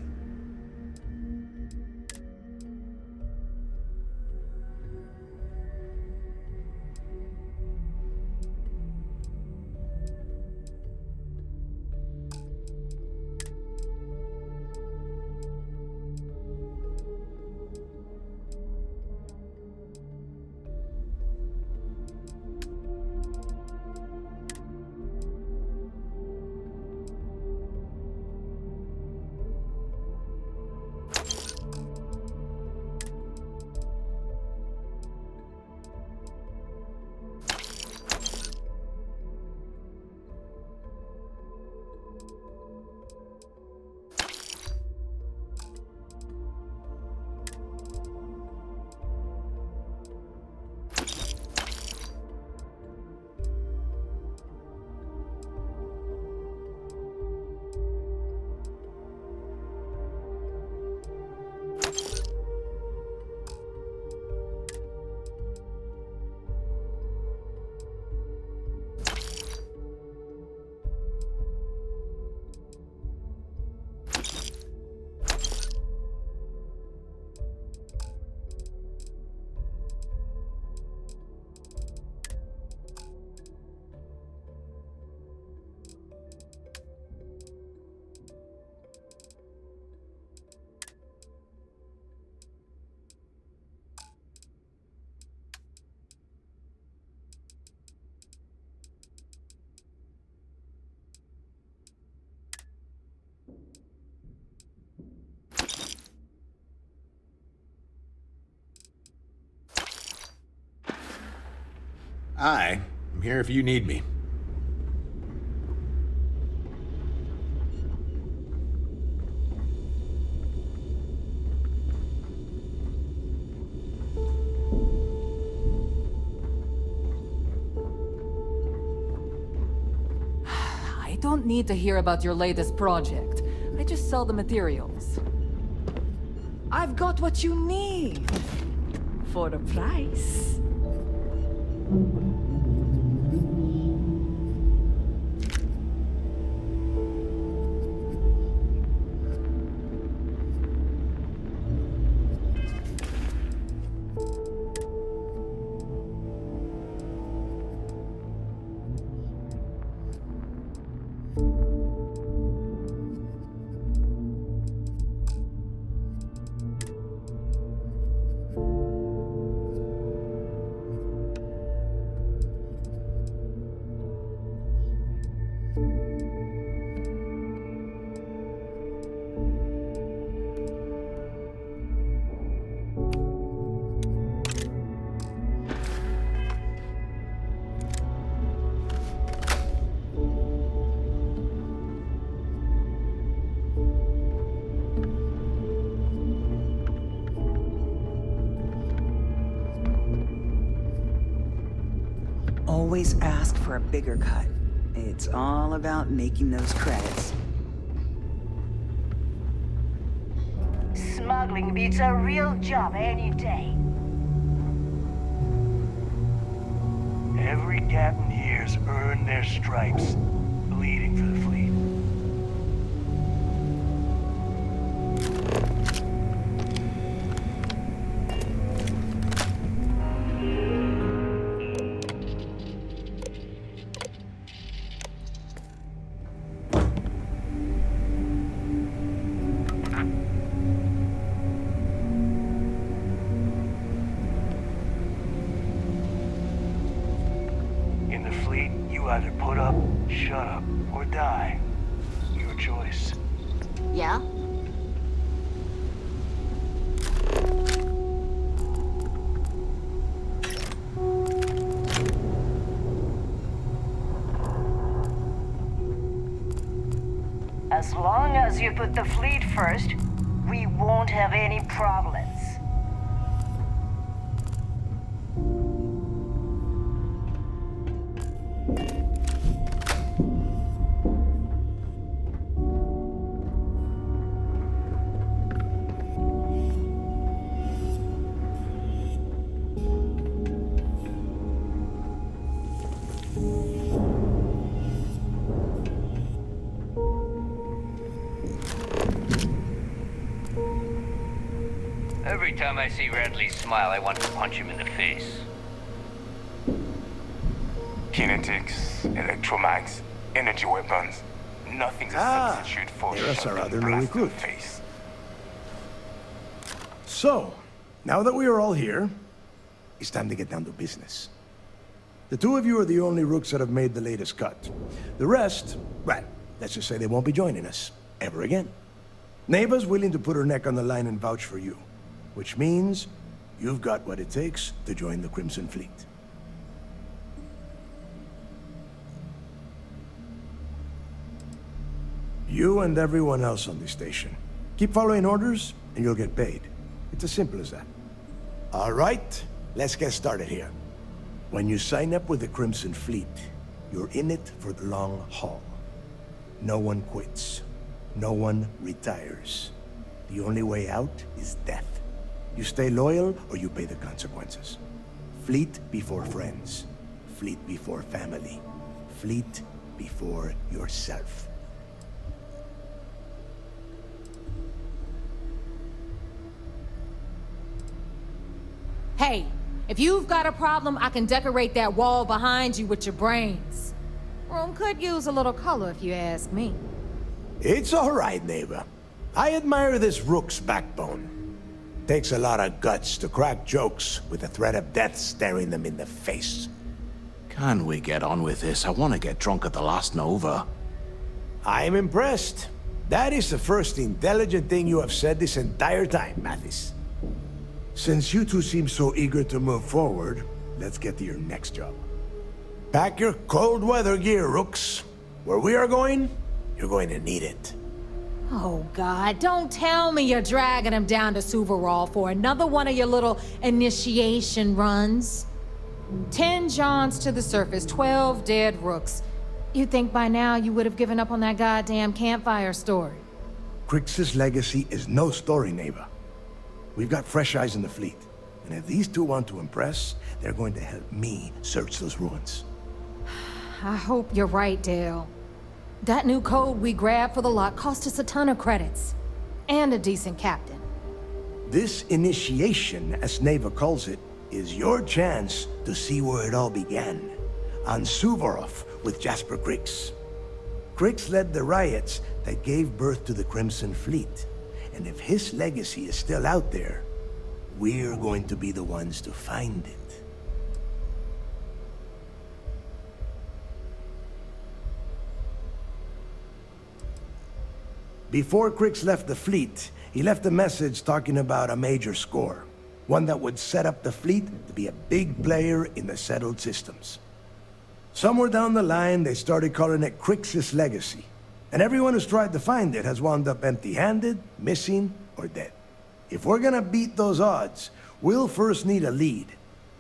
I'm here if you need me. I don't need to hear about your latest project. I just sell the materials. I've got what you need. For a price. Always ask for a bigger cut. It's all about making those credits. Smuggling beats a real job any day. Every captain here's earned their stripes, bleeding for the fleet. In the fleet, you either put up, shut up, or die. Your choice. Yeah? As long as you put the fleet first, we won't have any problems. Every time I see Radley smile, I want to punch him in the face. Kinetics, electromags, energy weapons. Nothing's a substitute for there's our other new blast in the recruit. face. So, now that we are all here, it's time to get down to business. The two of you are the only rooks that have made the latest cut. The rest, well, let's just say they won't be joining us ever again. Neva's willing to put her neck on the line and vouch for you, which means you've got what it takes to join the Crimson Fleet. You and everyone else on this station. Keep following orders, and you'll get paid. It's as simple as that. All right, let's get started here. When you sign up with the Crimson Fleet, you're in it for the long haul. No one quits. No one retires. The only way out is death. You stay loyal, or you pay the consequences. Fleet before friends. Fleet before family. Fleet before yourself. Hey, if you've got a problem, I can decorate that wall behind you with your brains. Room could use a little color if you ask me. It's all right, neighbor. I admire this rook's backbone. Takes a lot of guts to crack jokes with the threat of death staring them in the face. Can we get on with this? I want to get drunk at the last Nova. I'm impressed. That is the first intelligent thing you have said this entire time, Mathis. Since you two seem so eager to move forward, let's get to your next job. Pack your cold weather gear, rooks. Where we are going, you're going to need it. Oh, God, don't tell me you're dragging him down to Suvarol for another one of your little initiation runs. 10 Johns to the surface, 12 dead rooks. You'd think by now you would have given up on that goddamn campfire story. Crix's legacy is no story, neighbor. We've got fresh eyes in the fleet. And if these two want to impress, they're going to help me search those ruins. I hope you're right, Dale. That new code we grabbed for the lot cost us a ton of credits. And a decent captain. This initiation, as Neva calls it, is your chance to see where it all began. On Suvorov with Jasper Crix. Crix led the riots that gave birth to the Crimson Fleet. And if his legacy is still out there, we're going to be the ones to find it. Before Crix left the fleet, he left a message talking about a major score. One that would set up the fleet to be a big player in the settled systems. Somewhere down the line, they started calling it Crix's legacy. And everyone who's tried to find it has wound up empty-handed, missing, or dead. If we're gonna beat those odds, we'll first need a lead.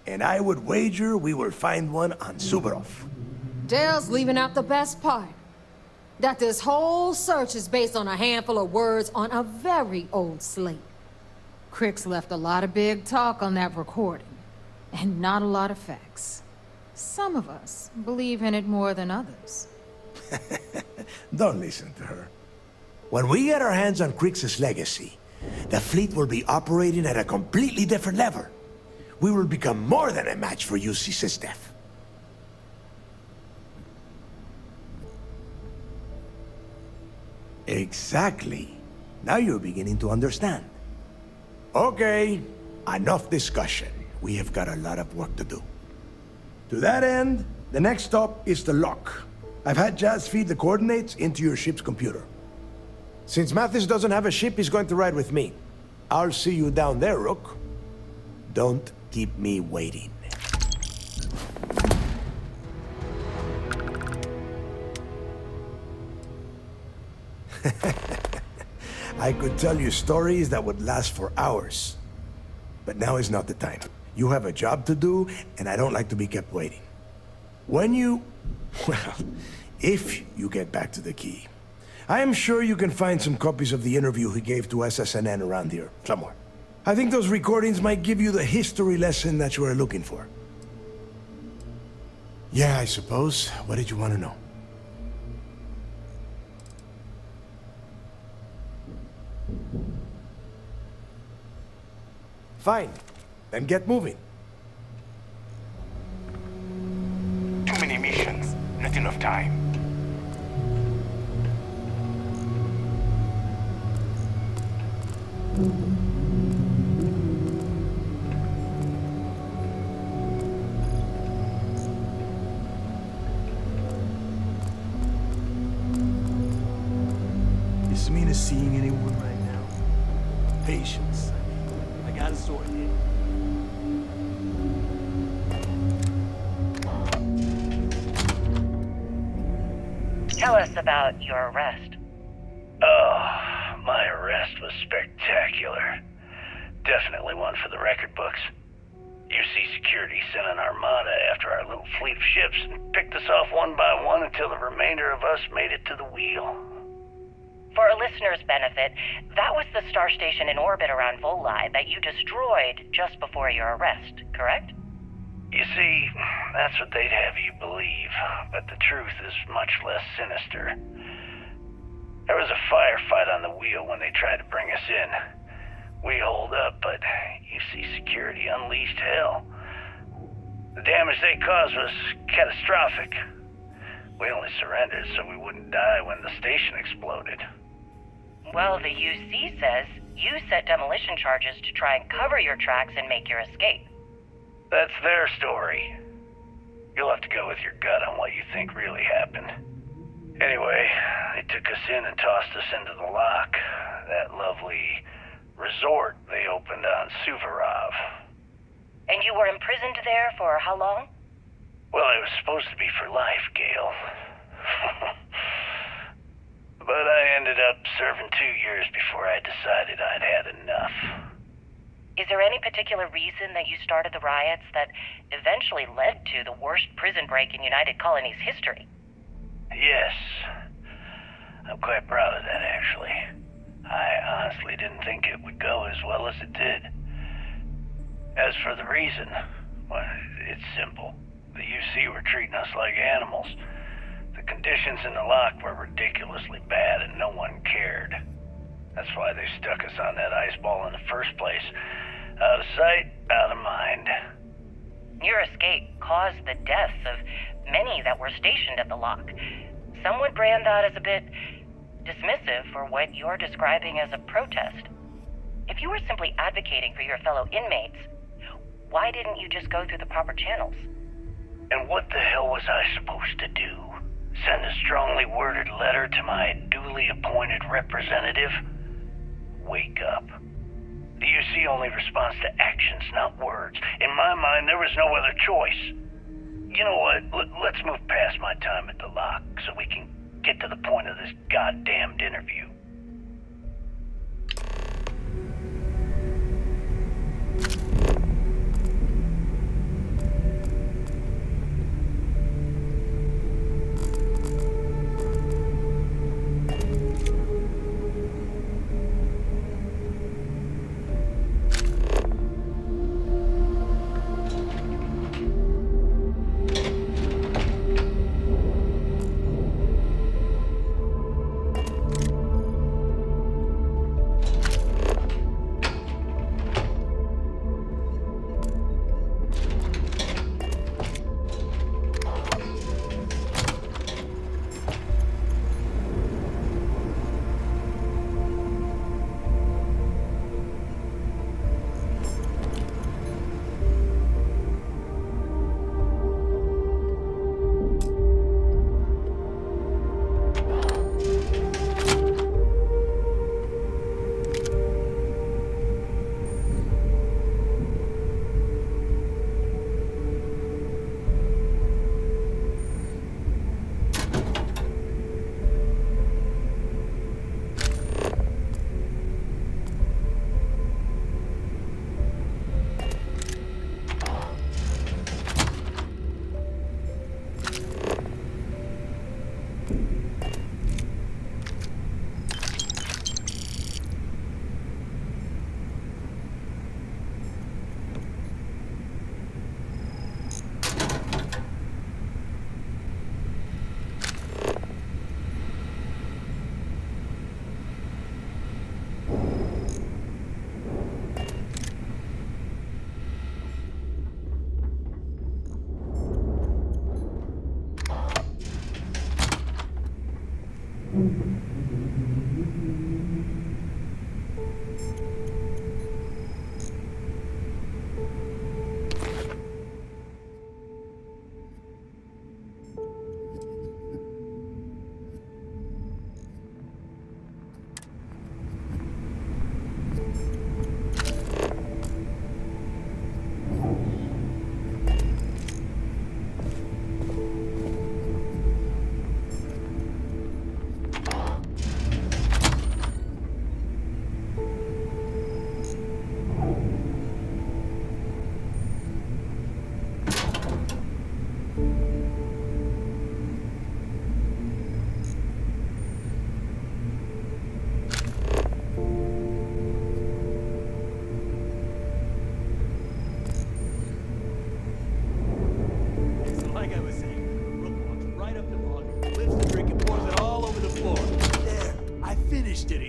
And I would wager we will find one on Suvorov. Dale's leaving out the best part. That this whole search is based on a handful of words on a very old slate. Crix left a lot of big talk on that recording, and not a lot of facts. Some of us believe in it more than others. Don't listen to her. When we get our hands on Crix's legacy, the fleet will be operating at a completely different level. We will become more than a match for UC SysDef. Exactly. Now you're beginning to understand. Okay, enough discussion. We have got a lot of work to do. To that end, the next stop is the lock. I've had Jazz feed the coordinates into your ship's computer. Since Mathis doesn't have a ship, he's going to ride with me. I'll see you down there, Rook. Don't keep me waiting. I could tell you stories that would last for hours. But now is not the time. You have a job to do, and I don't like to be kept waiting. When you... well, if you get back to the key, I am sure you can find some copies of the interview he gave to SSNN around here, somewhere. I think those recordings might give you the history lesson that you are looking for. Yeah, I suppose. What did you want to know? Fine. Then get moving. Too many missions, not enough time. Is Samina seeing anyone right now? Patience. I got a sword here. Tell us about your arrest. Oh, my arrest was spectacular. Definitely one for the record books. UC Security sent an armada after our little fleet of ships and picked us off one by one until the remainder of us made it to the wheel. For a listener's benefit, that was the star station in orbit around Voli that you destroyed just before your arrest, correct? You see, that's what they'd have you believe, but the truth is much less sinister. There was a firefight on the wheel when they tried to bring us in. We holed up, but UC Security unleashed hell. The damage they caused was catastrophic. We only surrendered so we wouldn't die when the station exploded. Well, the UC says you set demolition charges to try and cover your tracks and make your escape. That's their story. You'll have to go with your gut on what you think really happened. Anyway, they took us in and tossed us into the lock. That lovely resort they opened on Suvorov. And you were imprisoned there for how long? Well, it was supposed to be for life, Gale. But I ended up serving 2 years before I decided I'd had enough. Is there any particular reason that you started the riots that eventually led to the worst prison break in United Colonies history? Yes. I'm quite proud of that, actually. I honestly didn't think it would go as well as it did. As for the reason, well, it's simple. The UC were treating us like animals. The conditions in the lock were ridiculously bad and no one cared. That's why they stuck us on that ice ball in the first place. Out of sight, out of mind. Your escape caused the deaths of many that were stationed at the lock. Some would brand that as a bit dismissive for what you're describing as a protest. If you were simply advocating for your fellow inmates, why didn't you just go through the proper channels? And what the hell was I supposed to do? Send a strongly worded letter to my duly appointed representative? Wake up. The UC only responds to actions, not words. In my mind, there was no other choice. You know what? Let's move past my time at the lock so we can get to the point of this goddamned interview.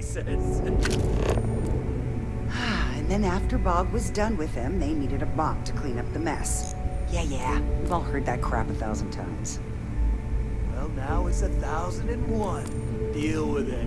he says. And then after Bog was done with them, they needed a mop to clean up the mess. Yeah, we've all heard that crap 1,000 times. Well, now it's 1001. Deal with it.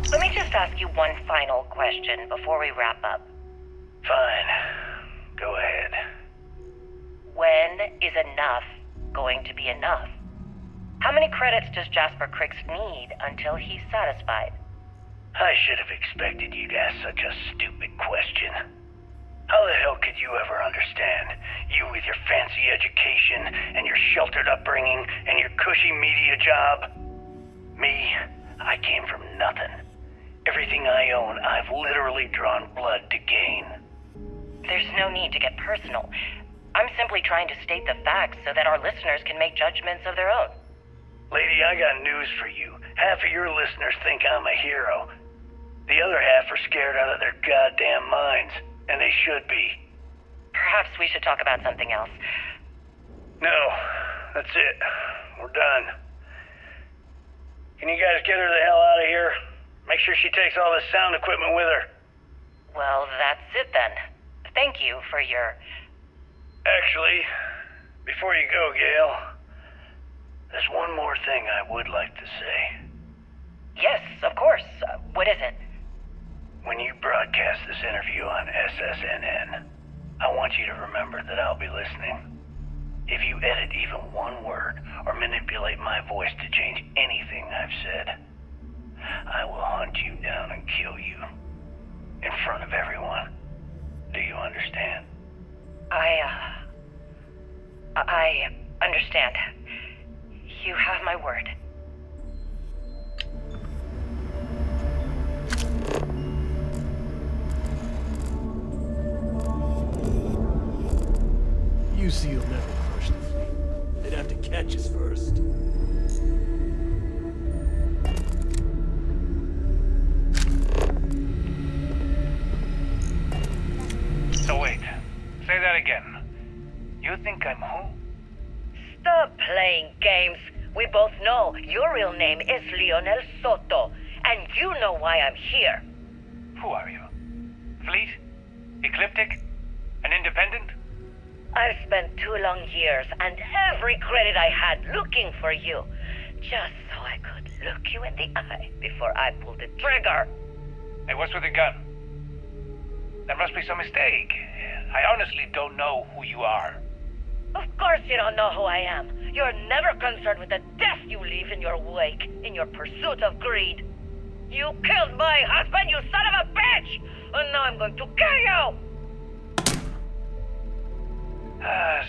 Let me just ask you one final question before we wrap up. Fine. Go ahead. When is enough going to be enough? How many credits does Jasper Crix need until he's satisfied? I should have expected you to ask such a stupid question. How the hell could you ever understand? You with your fancy education and your sheltered upbringing and your cushy media job? Me, I came from nothing. Everything I own, I've literally drawn blood to gain. There's no need to get personal. I'm simply trying to state the facts so that our listeners can make judgments of their own. Lady, I got news for you. Half of your listeners think I'm a hero. The other half are scared out of their goddamn minds, and they should be. Perhaps we should talk about something else. No, that's it. We're done. Can you guys get her the hell out of here? Make sure she takes all this sound equipment with her. Well, that's it then. Thank you for your... Actually, before you go, Gail, there's one more thing I would like to say. Yes, of course. What is it? When you broadcast this interview on SSNN, I want you to remember that I'll be listening. If you edit even one word or manipulate my voice to change anything I've said, I will hunt you down and kill you. In front of everyone. Do you understand? I understand. You have my word. UC will never crush the fleet. They'd have to catch us first. So wait, say that again. You think I'm who? Stop playing games. We both know your real name is Leonel Soto, and you know why I'm here. Who are you? Fleet? Ecliptic? An independent? I've spent 2 long years and every credit I had looking for you, just so I could look you in the eye before I pulled the trigger. Hey, what's with the gun? There must be some mistake. I honestly don't know who you are. Of course you don't know who I am. You're never concerned with the death you leave in your wake, in your pursuit of greed. You killed my husband, you son of a bitch! And now I'm going to kill you!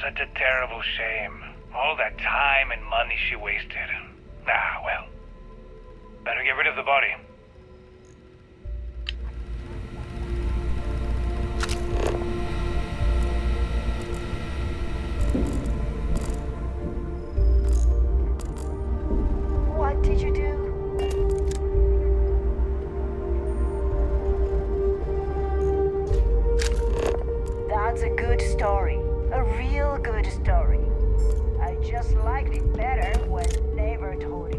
Such a terrible shame. All that time and money she wasted. Ah, well. Better get rid of the body. What did you do? That's a good story. A real good story. I just liked it better when Never told it.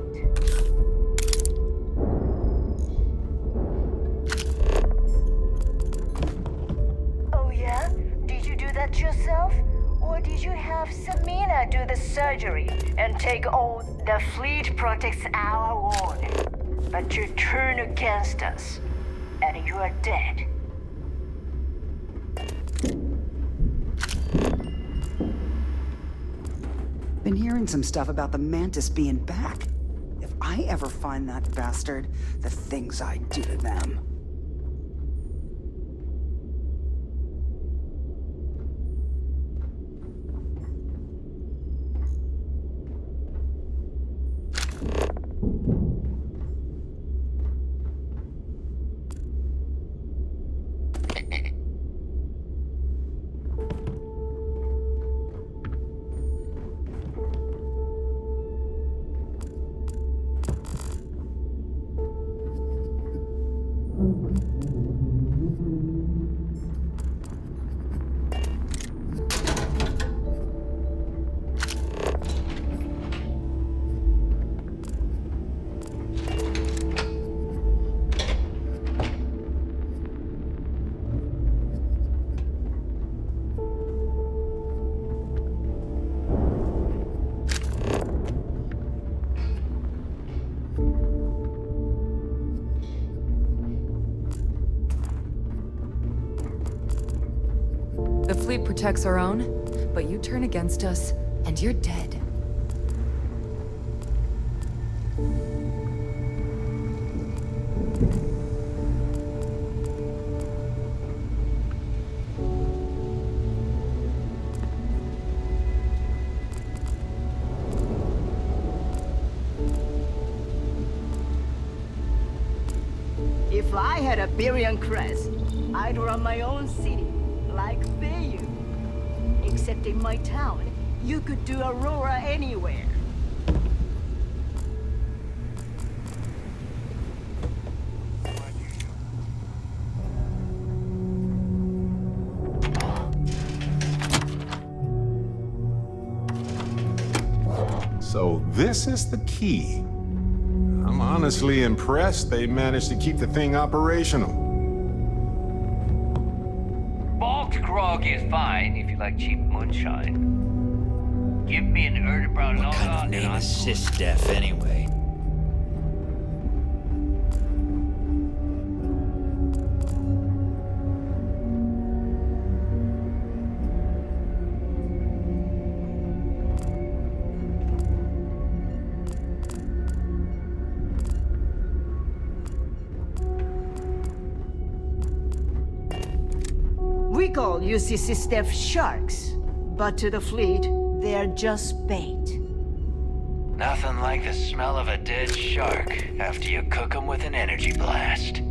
Oh yeah? Did you do that yourself? Or did you have Samina do the surgery and take all the fleet protects our ward? But you turn against us, and you are dead. Been hearing some stuff about the Mantis being back. If I ever find that bastard, the things I do to them. The fleet protects our own, but you turn against us, and you're dead. If I had a Birion crest, I'd run my own city, like Bayou. Except in my town, you could do Aurora anywhere. So this is the key. I'm honestly impressed they managed to keep the thing operational. Bogged grog is fine if you like cheap moonshine. Give me an Erdebrow What kind of name is SysDef anyway? We call UC SysDef sharks, but to the fleet, they're just bait. Nothing like the smell of a dead shark after you cook them with an energy blast.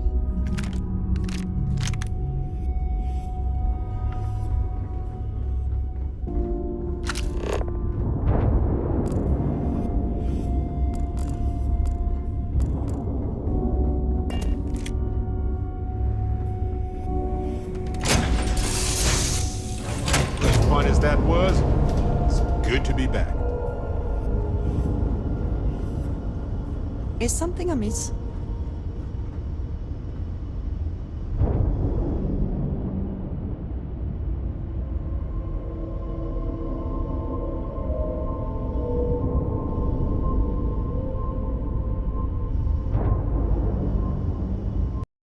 Fun as that was, it's good to be back. Is something amiss?